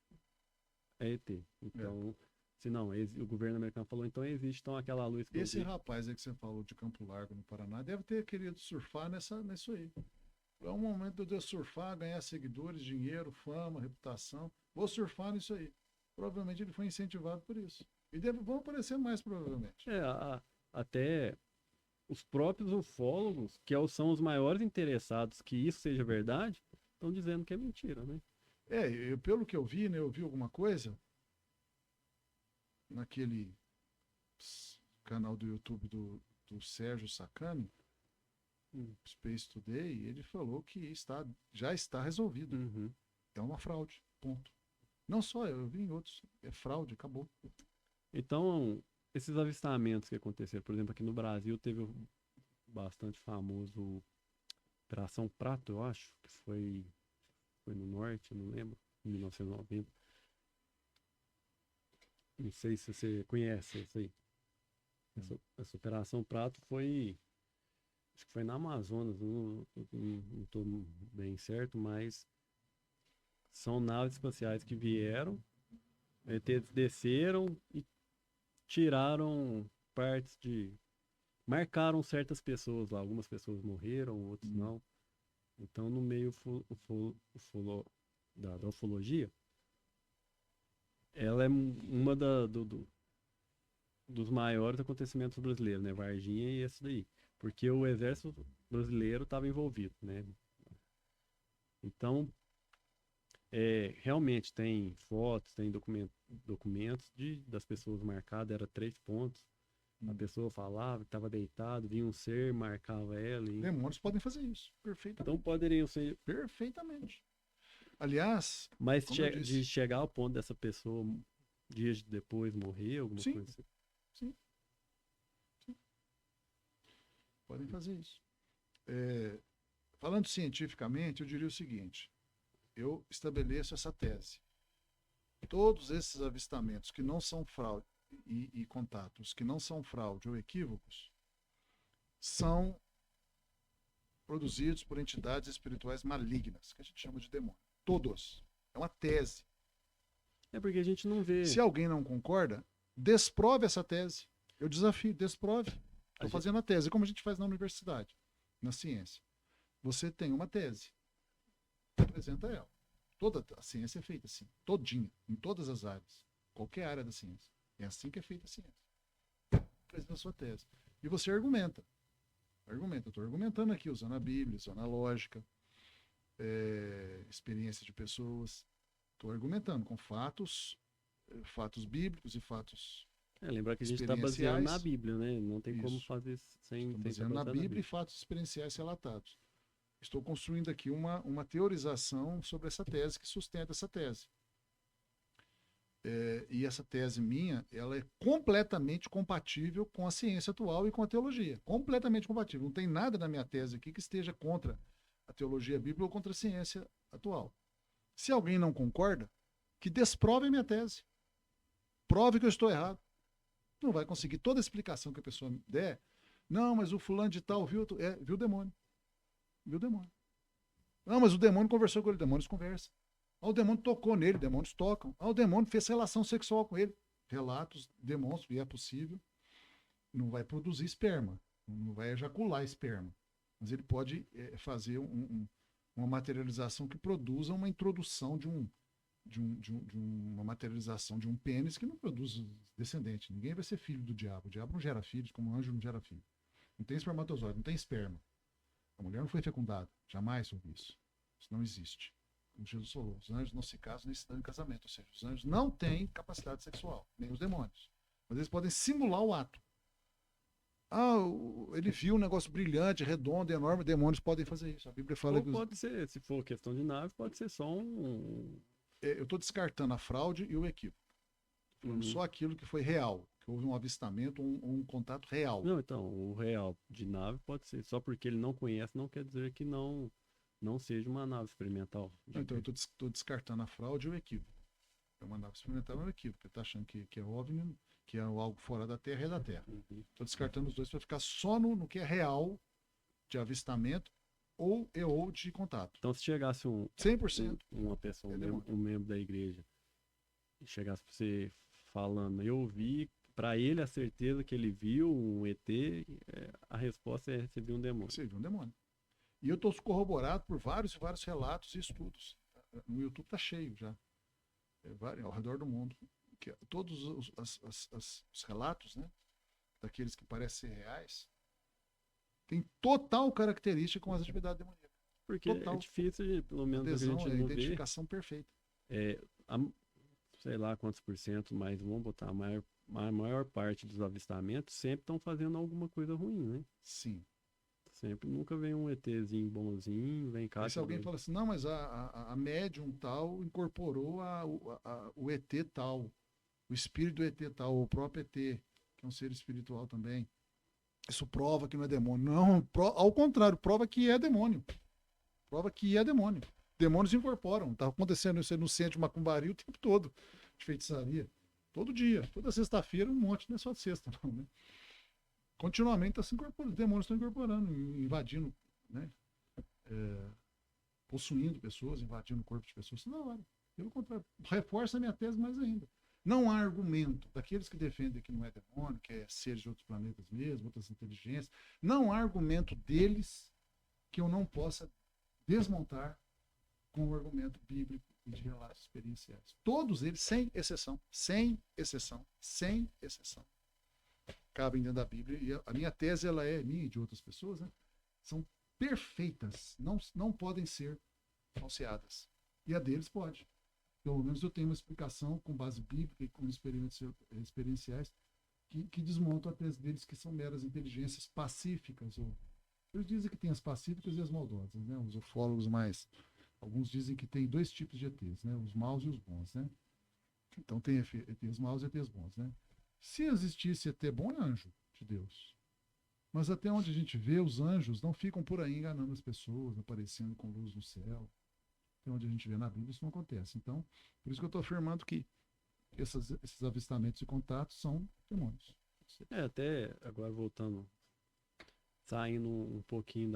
ET. Então, se não, o governo americano falou, então existe então aquela luz que Esse rapaz aí que você falou de Campo Largo, no Paraná, deve ter querido surfar nisso aí. É um momento de eu surfar, ganhar seguidores, dinheiro, fama, reputação. Vou surfar nisso aí. Provavelmente ele foi incentivado por isso. E vão aparecer mais, provavelmente. Até os próprios ufólogos, que são os maiores interessados que isso seja verdade, estão dizendo que é mentira, né? Pelo que eu vi, né? Eu vi alguma coisa naquele canal do YouTube do Sérgio Sacani, Space Today, ele falou que já está resolvido. Uhum. É uma fraude, ponto. Não só eu vi em outros, é fraude, acabou. Então, esses avistamentos que aconteceram, por exemplo, aqui no Brasil, teve o bastante famoso Operação Prato, eu acho, que foi no norte, eu não lembro, em 1990. Não sei se você conhece isso aí. Essa Operação Prato foi, acho que foi na Amazonas, não estou bem certo, mas são naves espaciais que vieram, ETs desceram e tiraram partes marcaram certas pessoas lá. Algumas pessoas morreram, outras não. Então, no meio da ufologia, ela é uma dos maiores acontecimentos brasileiros, né? Varginha e esse daí. Porque o exército brasileiro estava envolvido, né? Então, realmente tem fotos, tem documentos das pessoas marcadas, era 3 pontos. A pessoa falava que estava deitado, vinha um ser, marcava ela. Demônios podem fazer isso, perfeitamente. Então poderiam ser. Perfeitamente. Aliás, mas de chegar ao ponto dessa pessoa dias depois morrer, alguma coisa assim. Sim. Podem fazer isso. Falando cientificamente, eu diria o seguinte: eu estabeleço essa tese. Todos esses avistamentos que não são fraude e contatos que não são fraude ou equívocos são produzidos por entidades espirituais malignas, que a gente chama de demônio. Todos. É uma tese. Porque a gente não vê. Se alguém não concorda, desprove essa tese. Eu desafio, desprove. Estou fazendo a tese, como a gente faz na universidade, na ciência. Você tem uma tese, apresenta ela. Toda a ciência é feita assim, todinha, em todas as áreas, qualquer área da ciência. É assim que é feita a ciência. Apresenta a sua tese. E você argumenta. Eu estou argumentando aqui, usando a Bíblia, usando a lógica, experiência de pessoas. Estou argumentando com fatos bíblicos e fatos lembrar que a gente está baseando na Bíblia, né? Não tem como fazer sem baseando na Bíblia e fatos experienciais relatados. Estou construindo aqui uma teorização sobre essa tese que sustenta essa tese. E essa tese minha, ela é completamente compatível com a ciência atual e com a teologia. Completamente compatível. Não tem nada na minha tese aqui que esteja contra a teologia bíblica ou contra a ciência atual. Se alguém não concorda, que desprove a minha tese. Prove que eu estou errado. Não vai conseguir toda a explicação que a pessoa der. Não, mas o fulano de tal viu o demônio. Viu o demônio. Não, mas o demônio conversou com ele. Demônios conversam. O demônio tocou nele, demônios tocam. O demônio fez relação sexual com ele. Relatos demonstram, e é possível. Não vai produzir esperma. Não vai ejacular esperma. Mas ele pode fazer uma materialização que produza uma introdução de uma materialização de um pênis que não produz descendente. Ninguém vai ser filho do diabo. O diabo não gera filhos, como o anjo não gera filho. Não tem espermatozoide, não tem esperma. A mulher não foi fecundada. Jamais houve isso. Isso não existe. Como Jesus falou, os anjos não se casam nem se dão em casamento. Ou seja, os anjos não têm capacidade sexual, nem os demônios. Mas eles podem simular o ato. Ele viu um negócio brilhante, redondo, enorme, demônios podem fazer isso. A Bíblia fala Ou que pode ser, se for questão de nave, pode ser só um. eu estou descartando a fraude e o equívoco. Falando só aquilo que foi real, que houve um avistamento, um contato real. Não, então, o real de nave pode ser. Só porque ele não conhece, não quer dizer que não seja uma nave experimental. Então, eu estou descartando a fraude e o equívoco. É uma nave experimental, é um equívoco. Ele está achando que é OVNI, que é algo fora da Terra, é da Terra. Estou descartando os dois para ficar só no que é real de avistamento ou de contato. Então, se chegasse 100%. uma pessoa, um membro da igreja, e chegasse para você falando, eu vi, para ele a certeza que ele viu um ET, a resposta é: você viu um demônio. Você viu um demônio. E eu estou corroborado por vários e vários relatos e estudos. No YouTube está cheio já. Ao redor do mundo. Todos os relatos, né, daqueles que parecem ser reais, tem total característica com as atividades demoníacas. Porque é difícil, pelo menos adesão, a gente não vê. Identificação perfeita. Sei lá quantos por cento, mas vamos botar a maior parte dos avistamentos sempre estão fazendo alguma coisa ruim, né? Sim. Sempre, nunca vem um ETzinho bonzinho, vem cá. E se alguém fala assim, não, mas a médium tal incorporou o ET tal, o espírito do ET tal, o próprio ET, que é um ser espiritual também. Isso prova que não é demônio. Não, ao contrário, prova que é demônio. Prova que é demônio. Demônios incorporam. Tá acontecendo isso aí no centro de macumbaria o tempo todo, de feitiçaria. Todo dia, toda sexta-feira, um monte, não é só de sexta, não, né? Continuamente está se incorporando, os demônios estão incorporando, invadindo, né? Possuindo pessoas, invadindo o corpo de pessoas. Não, pelo contrário, reforça a minha tese mais ainda. Não há argumento daqueles que defendem que não é demônio, que é seres de outros planetas mesmo, outras inteligências. Não há argumento deles que eu não possa desmontar com o argumento bíblico e de relatos experienciais. Todos eles, sem exceção, cabem dentro da Bíblia. E a minha tese, ela é minha e de outras pessoas, né? São perfeitas, não podem ser falseadas. E a deles pode. Pelo menos eu tenho uma explicação com base bíblica e com experiências experienciais que desmontam a tese deles, que são meras inteligências pacíficas. Eles dizem que tem as pacíficas e as maldosas, né? Os ufólogos alguns dizem que tem dois tipos de ETs, né? Os maus e os bons, né? Então tem ETs maus e ETs bons, né? Se existisse ET bom, é anjo de Deus. Mas até onde a gente vê, os anjos não ficam por aí enganando as pessoas, aparecendo com luz no céu. Até onde a gente vê na Bíblia, isso não acontece. Então, por isso que eu estou afirmando que esses avistamentos e contatos são demônios. Até agora voltando, saindo um pouquinho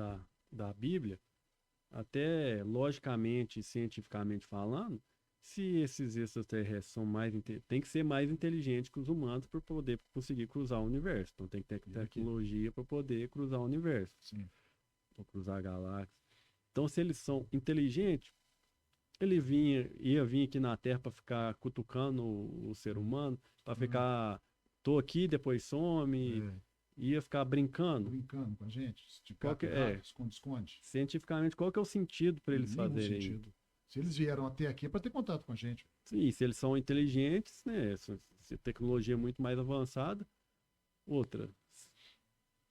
da Bíblia, até logicamente e cientificamente falando, se esses extraterrestres são tem que ser mais inteligentes que os humanos para poder conseguir cruzar o universo. Então tem que ter tecnologia para poder cruzar o universo. Sim. Para cruzar a galáxia. Então, se eles são inteligentes, ele ia vir aqui na Terra para ficar cutucando o ser humano, para ficar, tô aqui, depois some, ia ficar brincando. Brincando com a gente, esconde. Cientificamente, qual que é o sentido para eles fazerem isso? Se eles vieram até aqui é para ter contato com a gente. Sim, se eles são inteligentes, né? Se a tecnologia é muito mais avançada,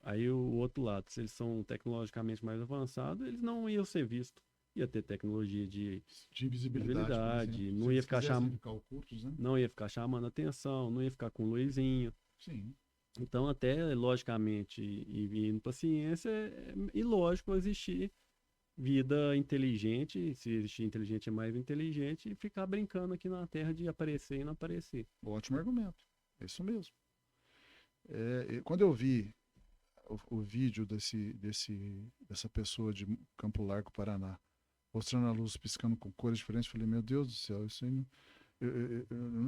aí o outro lado, se eles são tecnologicamente mais avançados, eles não iam ser vistos. Ia ter tecnologia de visibilidade, não ia ficar ocultos, né? Não ia ficar chamando atenção, não ia ficar com luzinho. Sim. Então, até logicamente, e indo para a ciência, é ilógico existir vida inteligente, se existir inteligente é mais inteligente, e ficar brincando aqui na Terra de aparecer e não aparecer. Ótimo argumento, é isso mesmo. Quando eu vi o vídeo dessa pessoa de Campo Largo, Paraná, mostrando a luz piscando com cores diferentes, falei, meu Deus do céu, isso aí não,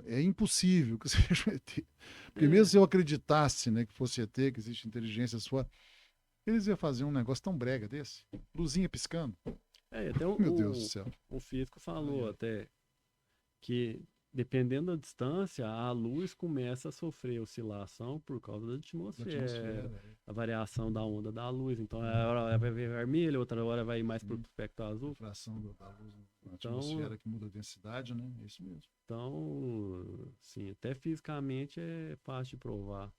é impossível que seja um ET. Porque mesmo se eu acreditasse, né, que fosse ET, que existe inteligência fora, eles iam fazer um negócio tão brega desse, luzinha piscando. Até Meu Deus do céu. o físico falou Ai, ai. até que dependendo da distância, a luz começa a sofrer oscilação por causa da Da atmosfera, atmosfera. a variação da onda da luz. Então, É. a hora vai ver vermelho, outra hora vai ir mais para o Sim. espectro azul. Refração da luz na Então, atmosfera que muda a densidade, né? É isso mesmo. sim, até fisicamente é fácil de provar.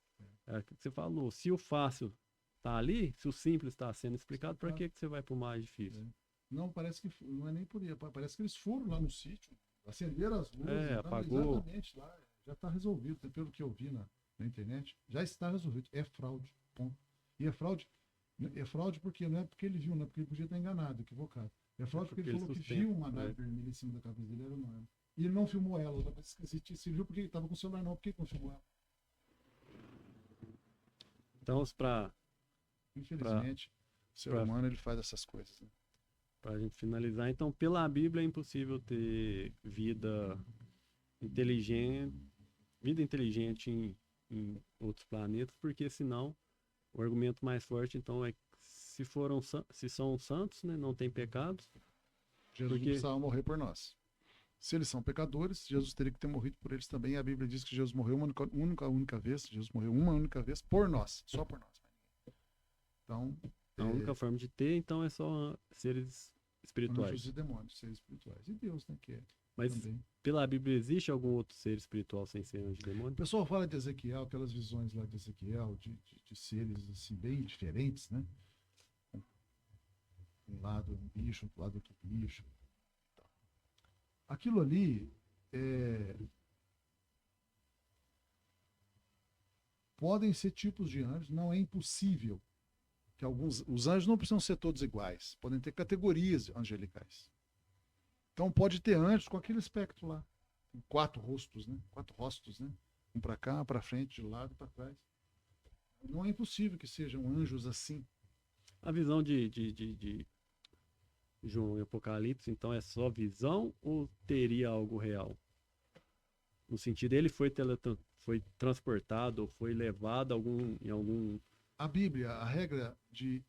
É o que você falou, se o fácil tá ali, se o simples está sendo explicado, para que você vai para o mais difícil? É. Não, parece que não é nem por isso. Parece que eles foram lá no sítio, acenderam as luzes, tá Apagou. exatamente lá. Já está resolvido, pelo que eu vi na internet. Já está resolvido. É fraude. Ponto. E é fraude porque não é porque ele viu, não é porque ele podia estar enganado, equivocado. É fraude porque ele falou que viu uma nave vermelha em cima da cabeça dele, era não. E ele não filmou ela. Outra vez esqueci. Se viu porque ele estava com o celular, não. Por que não filmou ela? Então, para Infelizmente, o ser humano ele faz essas coisas. Né? a gente finalizar, então, pela Bíblia é impossível ter inteligente, vida inteligente em outros planetas, porque senão o argumento mais forte, então, é que se são santos, né, não tem pecados. Jesus não precisava morrer por nós. Se eles são pecadores, Jesus teria que ter morrido por eles também. A Bíblia diz que Jesus morreu uma única vez. Jesus morreu uma única vez por nós, só por nós. Então, a única forma de ter, então, é só seres espirituais. Anjos e demônios, seres espirituais. E Deus, né, que é. Mas também. Pela Bíblia existe algum outro ser espiritual sem ser anjo e demônio? O pessoal fala de Ezequiel, aquelas visões lá de Ezequiel, de seres assim, bem diferentes, né? Um lado um bicho, outro lado outro bicho. Aquilo ali podem ser tipos de anjos, não é impossível que os anjos não precisam ser todos iguais, podem ter categorias angelicais. Então pode ter anjos com aquele espectro lá, com 4 rostos, né? 4 rostos, né? Um para cá, para frente, de lado, para trás. Não é impossível que sejam anjos assim. A visão de João e Apocalipse, então é só visão ou teria algo real? No sentido, ele foi transportado ou foi levado em algum... A Bíblia, a regra de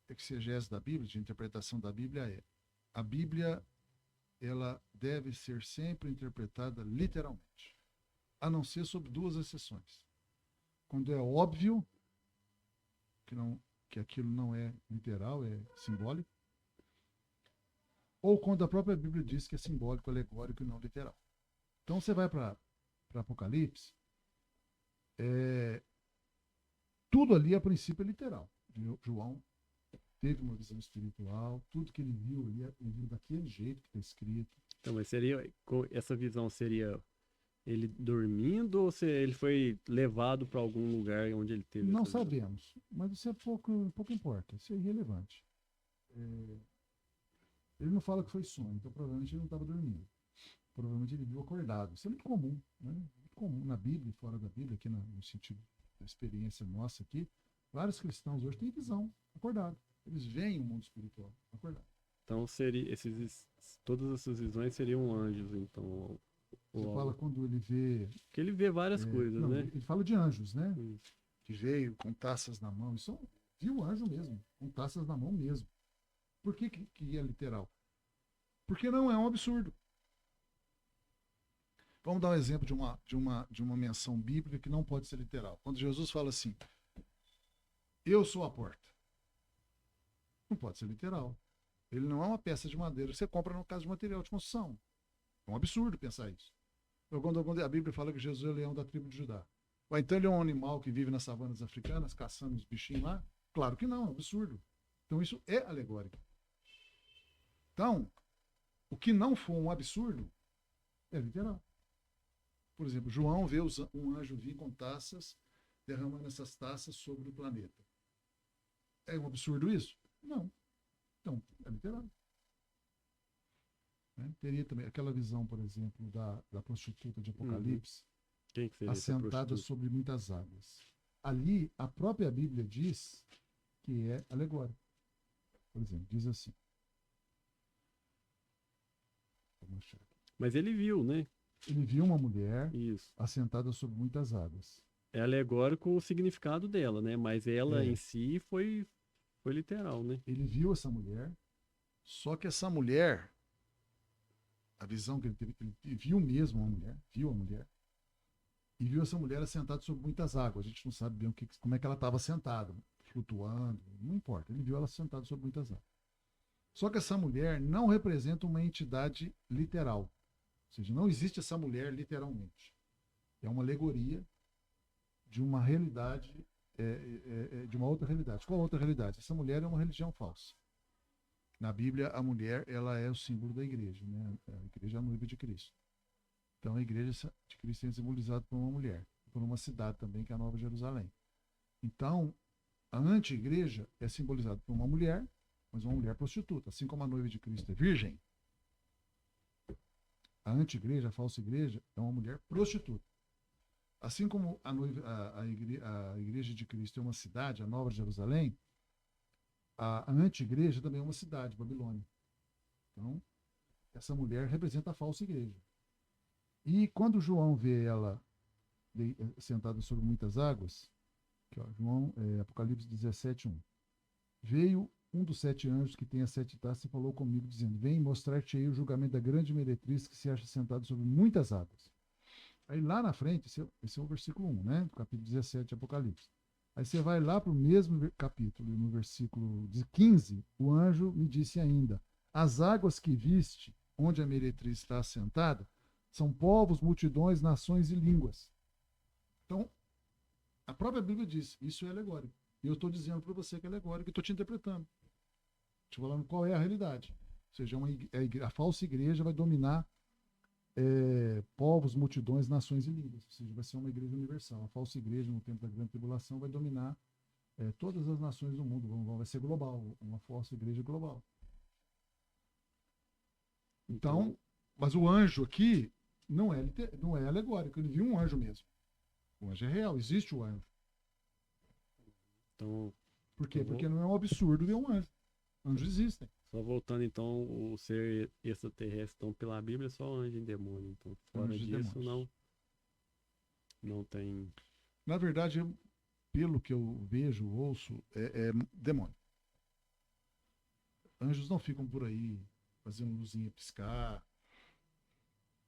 exegese da Bíblia, de interpretação da Bíblia a Bíblia ela deve ser sempre interpretada literalmente, a não ser sob 2 exceções. Quando é óbvio que aquilo não é literal, é simbólico, ou quando a própria Bíblia diz que é simbólico, alegórico e não literal. Então você vai para Apocalipse, tudo ali a princípio é literal. João teve uma visão espiritual, tudo que ele viu daquele jeito que está escrito. Então, mas essa visão seria ele dormindo ou se ele foi levado para algum lugar onde ele teve? Não sabemos, mas isso pouco importa, isso é irrelevante. Ele não fala que foi sonho, então provavelmente ele não estava dormindo. Provavelmente ele viu acordado. Isso é muito comum, né? Muito comum na Bíblia e fora da Bíblia, aqui no sentido da experiência nossa aqui. Vários cristãos hoje têm visão, acordado. Eles veem o mundo espiritual, acordado. Então todas essas visões seriam anjos, então. Você fala quando ele vê... Porque ele vê várias coisas, né? Ele fala de anjos, né? Que veio com taças na mão. Isso viu anjo mesmo, com taças na mão mesmo. Por que é literal? Porque não é um absurdo. Vamos dar um exemplo de uma menção bíblica que não pode ser literal. Quando Jesus fala assim, eu sou a porta. Não pode ser literal. Ele não é uma peça de madeira que você compra no caso de material de construção. É um absurdo pensar isso. Então, quando a Bíblia fala que Jesus é o leão da tribo de Judá. Então ele é um animal que vive nas savanas africanas, caçando os bichinhos lá? Claro que não, é um absurdo. Então isso é alegórico. Então, o que não for um absurdo é literal. Por exemplo, João vê um anjo vir com taças, derramando essas taças sobre o planeta. É um absurdo isso? Não. Então, é literal. Teria também aquela visão, por exemplo, da prostituta de Apocalipse, Quem que seria assentada sobre muitas águas. Ali, a própria Bíblia diz que é alegórico. Por exemplo, diz assim. Mas ele viu, né? Ele viu uma mulher assentada sobre muitas águas. É alegórico o significado dela, né? Mas ela em si foi literal, né? Ele viu essa mulher Só que essa mulher, a visão que ele teve, ele viu mesmo viu a mulher, e viu essa mulher assentada sobre muitas águas. A gente não sabe bem como é que ela estava sentada, flutuando, não importa. Ele viu ela sentada sobre muitas águas. Só que essa mulher não representa uma entidade literal. Ou seja, não existe essa mulher literalmente. É uma alegoria de uma realidade, de uma outra realidade. Qual outra realidade? Essa mulher é uma religião falsa. Na Bíblia, a mulher ela é o símbolo da igreja, né? A igreja é a noiva de Cristo. Então, a igreja de Cristo é simbolizada por uma mulher, por uma cidade também, que é a Nova Jerusalém. Então, a anti-igreja é simbolizada por uma mulher, mas uma mulher prostituta. Assim como a noiva de Cristo é virgem, a anti-igreja, a falsa igreja, é uma mulher prostituta. Assim como a igreja de Cristo é uma cidade, a Nova Jerusalém, a anti-igreja também é uma cidade, Babilônia. Então, essa mulher representa a falsa igreja. E quando João vê ela sentada sobre muitas águas, aqui, ó, Apocalipse 17:1, veio um dos 7 anjos que tem as 7 taças e falou comigo, dizendo: vem mostrar-te-ei o julgamento da grande meretriz que se acha sentada sobre muitas águas. Aí lá na frente, esse é o versículo 1, né? Do capítulo 17 de Apocalipse. Aí você vai lá para o mesmo capítulo, no versículo 15, o anjo me disse ainda: as águas que viste, onde a meretriz está assentada, são povos, multidões, nações e línguas. Então, a própria Bíblia diz, isso é alegórico. E eu estou dizendo para você que é alegórico, e estou te interpretando. Te falando qual é a realidade. Ou seja, a falsa igreja vai dominar povos, multidões, nações e línguas. Ou seja, vai ser uma igreja universal. A falsa igreja, no tempo da grande tribulação, vai dominar todas as nações do mundo. Vai ser global, uma falsa igreja global. Então, mas o anjo aqui não é alegórico. Ele viu um anjo mesmo. O anjo é real, existe o anjo. Então, por quê? Porque não é um absurdo ver um anjo. Anjos existem. Só voltando então, o ser extraterrestre, então, pela Bíblia, é só anjo e demônio. Então, fora disso, não tem. Na verdade, pelo que eu vejo, ouço, é demônio. Anjos não ficam por aí fazendo luzinha piscar,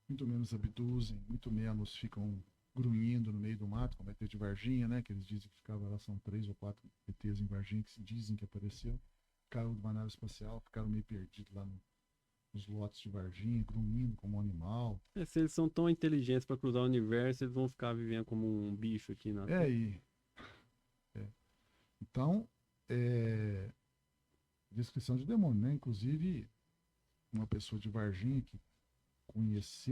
muito menos abduzem, muito menos ficam grunhindo no meio do mato, como é ET de Varginha, né? Que eles dizem que ficava lá, são 3 ou 4 ETs em Varginha que dizem que apareceu. Ficaram de uma nave espacial, ficaram meio perdidos lá nos lotes de Varginha, grunhindo como um animal. Se eles são tão inteligentes para cruzar o universo, eles vão ficar vivendo como um bicho aqui na Terra. Então, descrição de demônio, né? Inclusive, uma pessoa de Varginha que conhece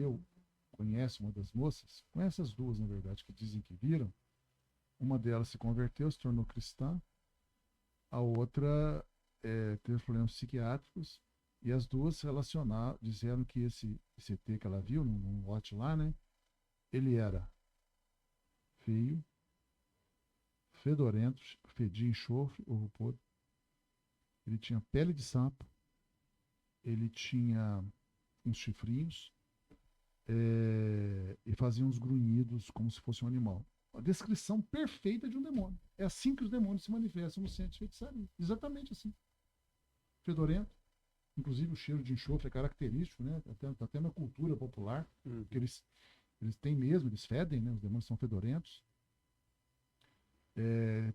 uma das moças, conhece as duas, na verdade, que dizem que viram. Uma delas se converteu, se tornou cristã. A outra teve problemas psiquiátricos. E as duas disseram que esse ET que ela viu, num lote lá, né? Ele era feio, fedorento, fedia enxofre, ovo podre. Ele tinha pele de sapo. Ele tinha uns chifrinhos. E fazia uns grunhidos como se fosse um animal. A descrição perfeita de um demônio. É assim que os demônios se manifestam no centro de feitiçaria. Exatamente assim. Fedorento. Inclusive o cheiro de enxofre é característico, né? Até na cultura popular. Que eles têm mesmo, eles fedem, né? Os demônios são fedorentos.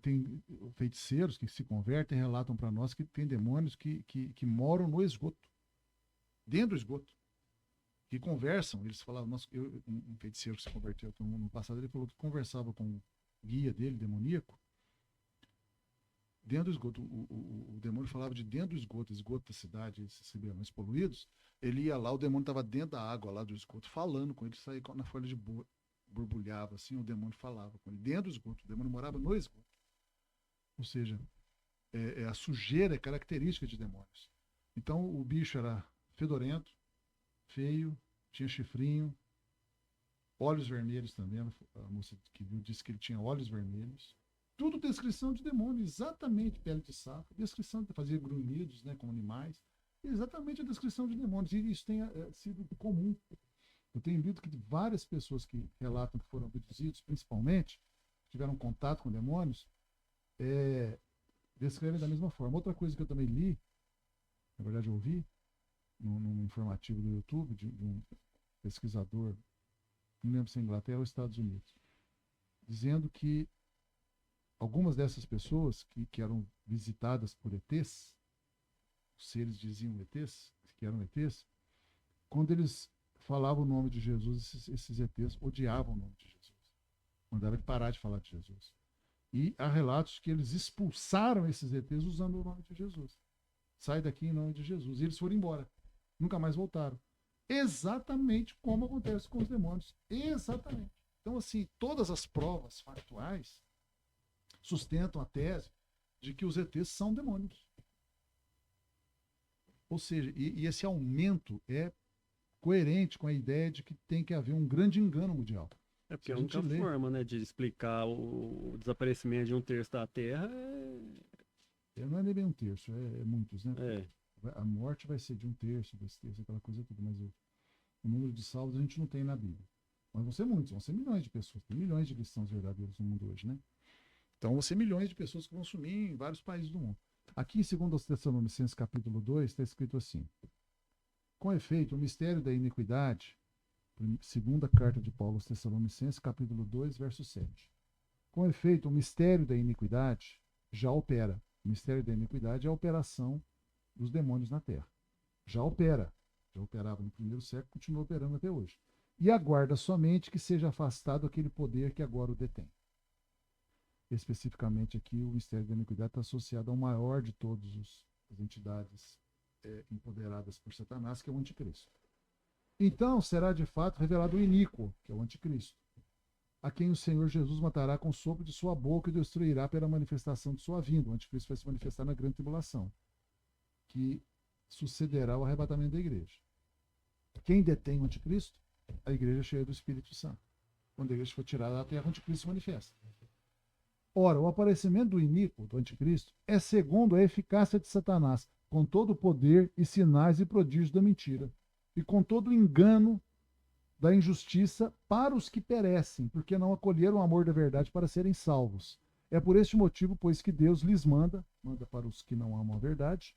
Tem feiticeiros que se convertem e relatam para nós que tem demônios que moram no esgoto. Dentro do esgoto. Que conversam, eles falavam, um feiticeiro que se converteu no passado, ele falou que conversava com o guia dele, demoníaco, dentro do esgoto. O demônio falava de dentro do esgoto da cidade, esses ribeiros poluídos. Ele ia lá, o demônio estava dentro da água lá do esgoto, falando com ele, saía na folha de borbulhava assim, o demônio falava com ele, dentro do esgoto. O demônio morava no esgoto. Ou seja, a sujeira é característica de demônios. Então o bicho era fedorento, feio, tinha chifrinho, olhos vermelhos também. A moça que viu disse que ele tinha olhos vermelhos. Tudo descrição de demônio, exatamente, pele de sapo, descrição de fazer grunhidos, né, como animais, exatamente a descrição de demônios. E isso tem sido comum. Eu tenho lido que várias pessoas que relatam que foram abduzidos, principalmente, tiveram contato com demônios, descrevem da mesma forma. Outra coisa que eu também li na verdade eu ouvi, num informativo do YouTube, de um pesquisador, não lembro se é Inglaterra ou Estados Unidos, dizendo que algumas dessas pessoas que eram visitadas por ETs, os seres diziam ETs, que eram ETs, quando eles falavam o nome de Jesus, esses ETs odiavam o nome de Jesus. Mandavam ele parar de falar de Jesus. E há relatos que eles expulsaram esses ETs usando o nome de Jesus. Sai daqui em nome de Jesus. E eles foram embora. Nunca mais voltaram. Exatamente como acontece com os demônios. Exatamente. Então, assim, todas as provas factuais sustentam a tese de que os ETs são demônios. Ou seja, e esse aumento é coerente com a ideia de que tem que haver um grande engano mundial. É porque a única forma, né, de explicar o desaparecimento de um terço da Terra não é nem bem um terço, é muitos, né? é... A morte vai ser de um terço, desse terço, aquela coisa tudo, mas o número de salvos a gente não tem na Bíblia. Mas vão ser muitos, vão ser milhões de pessoas. Tem milhões de cristãos verdadeiros no mundo hoje, né? Então vão ser milhões de pessoas que vão sumir em vários países do mundo. Aqui, segundo os Tessalonicenses, capítulo 2, está escrito assim: com efeito, o mistério da iniquidade, segunda carta de Paulo aos Tessalonicenses, capítulo 2, verso 7. Com efeito, o mistério da iniquidade já opera. O mistério da iniquidade é a operação dos demônios na terra. Já opera. Já operava no primeiro século, continua operando até hoje. E aguarda somente que seja afastado aquele poder que agora o detém. Especificamente aqui, o mistério da iniquidade está associado ao maior de todas as entidades empoderadas por Satanás, que é o anticristo. Então será de fato revelado o iníquo, que é o anticristo, a quem o Senhor Jesus matará com o sopro de sua boca e destruirá pela manifestação de sua vinda. O anticristo vai se manifestar na grande tribulação, que sucederá ao arrebatamento da igreja. Quem detém o anticristo? A igreja cheia do Espírito Santo. Quando a igreja for tirada da terra, o anticristo se manifesta. Ora, o aparecimento do iníquo, do anticristo, é segundo a eficácia de Satanás, com todo o poder e sinais e prodígios da mentira, e com todo o engano da injustiça para os que perecem, porque não acolheram o amor da verdade para serem salvos. É por este motivo, pois, que Deus lhes manda para os que não amam a verdade,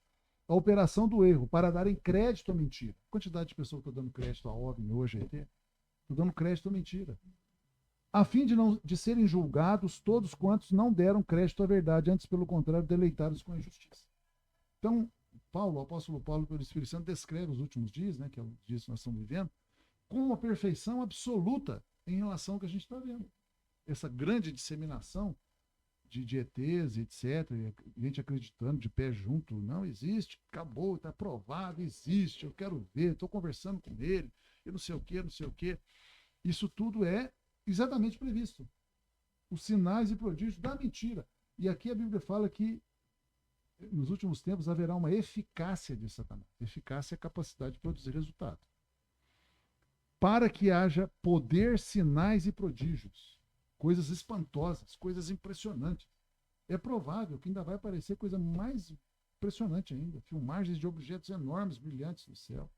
a operação do erro, para darem crédito à mentira. A quantidade de pessoas que estão dando crédito a OVNI hoje, estão dando crédito à mentira. A fim de serem julgados todos quantos não deram crédito à verdade, antes, pelo contrário, deleitados com a injustiça. Então, o apóstolo Paulo, pelo Espírito Santo, descreve os últimos dias, né, que é os dias que nós estamos vivendo, com uma perfeição absoluta em relação ao que a gente está vendo. Essa grande disseminação de ETs, etc., gente acreditando de pé junto, não existe, acabou, está provado, existe, eu quero ver, estou conversando com ele, e não sei o quê, não sei o quê. Isso tudo é exatamente previsto. Os sinais e prodígios da mentira. E aqui a Bíblia fala que nos últimos tempos haverá uma eficácia de Satanás. Eficácia é a capacidade de produzir resultado. Para que haja poder, sinais e prodígios. Coisas espantosas, coisas impressionantes. É provável que ainda vai aparecer coisa mais impressionante ainda. Filmagens de objetos enormes, brilhantes no céu.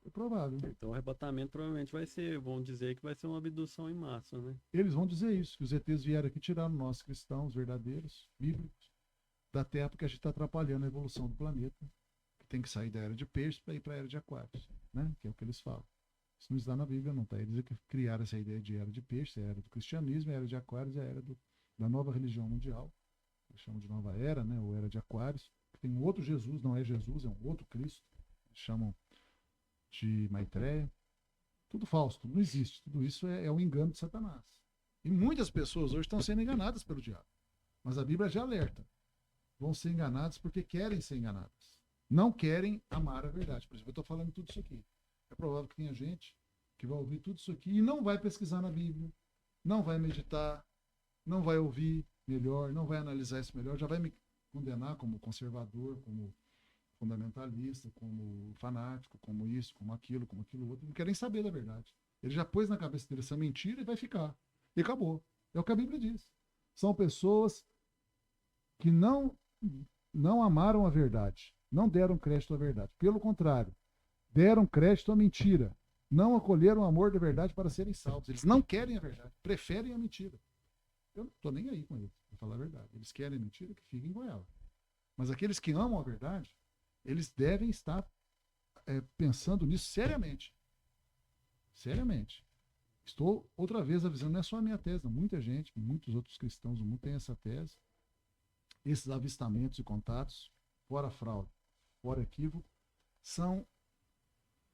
É provável. Então o arrebatamento provavelmente vai ser, vão dizer que vai ser uma abdução em massa, né? Eles vão dizer isso, que os ETs vieram aqui tirar nós cristãos verdadeiros, bíblicos, da Terra, porque a gente está atrapalhando a evolução do planeta, que tem que sair da era de peixes para ir para a era de aquários, né? Que é o que eles falam. Isso não está na Bíblia, não está. Eles criaram essa ideia de era de peixes, a era do cristianismo, a era de aquários, a era da nova religião mundial. Eles chamam de nova era, né? Ou era de aquários. Tem um outro Jesus, não é Jesus, é um outro Cristo. Eles chamam de Maitreya. Tudo falso, tudo não existe. Tudo isso é um engano de Satanás. E muitas pessoas hoje estão sendo enganadas pelo diabo. Mas a Bíblia já alerta. Vão ser enganadas porque querem ser enganadas. Não querem amar a verdade. Por exemplo, eu estou falando tudo isso aqui. É provável que tenha gente que vai ouvir tudo isso aqui e não vai pesquisar na Bíblia, não vai meditar, não vai ouvir melhor, não vai analisar isso melhor, já vai me condenar como conservador, como fundamentalista, como fanático, como isso, como aquilo outro. Não quer nem saber da verdade. Ele já pôs na cabeça dele essa mentira e vai ficar. E acabou. É o que a Bíblia diz. São pessoas que não amaram a verdade, não deram crédito à verdade. Pelo contrário, deram crédito à mentira. Não acolheram o amor da verdade para serem salvos. Eles não querem a verdade, preferem a mentira. Eu não estou nem aí com eles, para falar a verdade. Eles querem a mentira, que fiquem com ela. Mas aqueles que amam a verdade, eles devem estar pensando nisso seriamente. Seriamente. Estou outra vez avisando, não é só a minha tese, não. Muita gente, muitos outros cristãos do mundo têm essa tese. Esses avistamentos e contatos, fora fraude, fora equívoco, são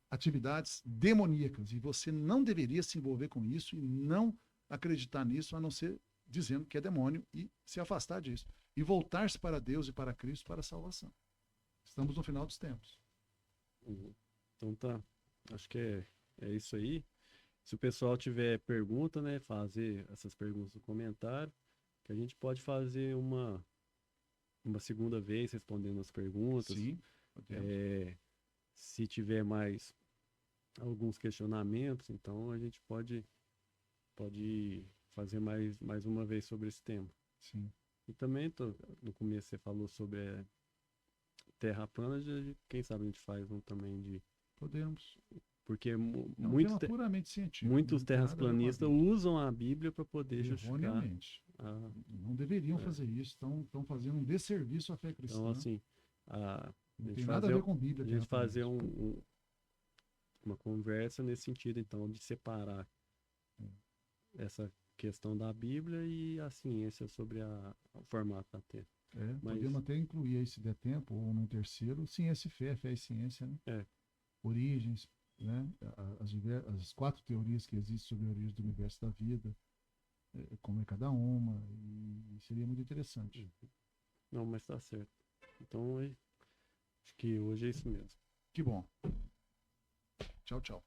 atividades demoníacas e você não deveria se envolver com isso e não acreditar nisso, a não ser dizendo que é demônio e se afastar disso e voltar-se para Deus e para Cristo para a salvação. Estamos no final dos tempos. Então tá, acho que é isso aí. Se o pessoal tiver pergunta, né, fazer essas perguntas no comentário, que a gente pode fazer uma segunda vez respondendo as perguntas. Sim, podemos. Se tiver mais alguns questionamentos, então a gente pode fazer mais uma vez sobre esse tema. Sim. E também, no começo você falou sobre terra plana, quem sabe a gente faz um também de... Podemos. Porque É um tema puramente científico. muitos terraplanistas usam a Bíblia para poder justificar. Erroneamente. Não deveriam fazer isso. Estão fazendo um desserviço à fé cristã. Então, assim, não tem nada a ver com Bíblia. A gente fazer uma conversa nesse sentido, então, de separar essa questão da Bíblia e a ciência sobre o formato da Terra. Podemos até incluir aí, se der tempo, ou num terceiro, ciência e fé, fé e ciência, né? Origens, né? As 4 teorias que existem sobre a origem do universo da vida, como é cada uma, e seria muito interessante. Não, mas tá certo. Então, acho que hoje é isso mesmo. Que bom. Tchau, tchau.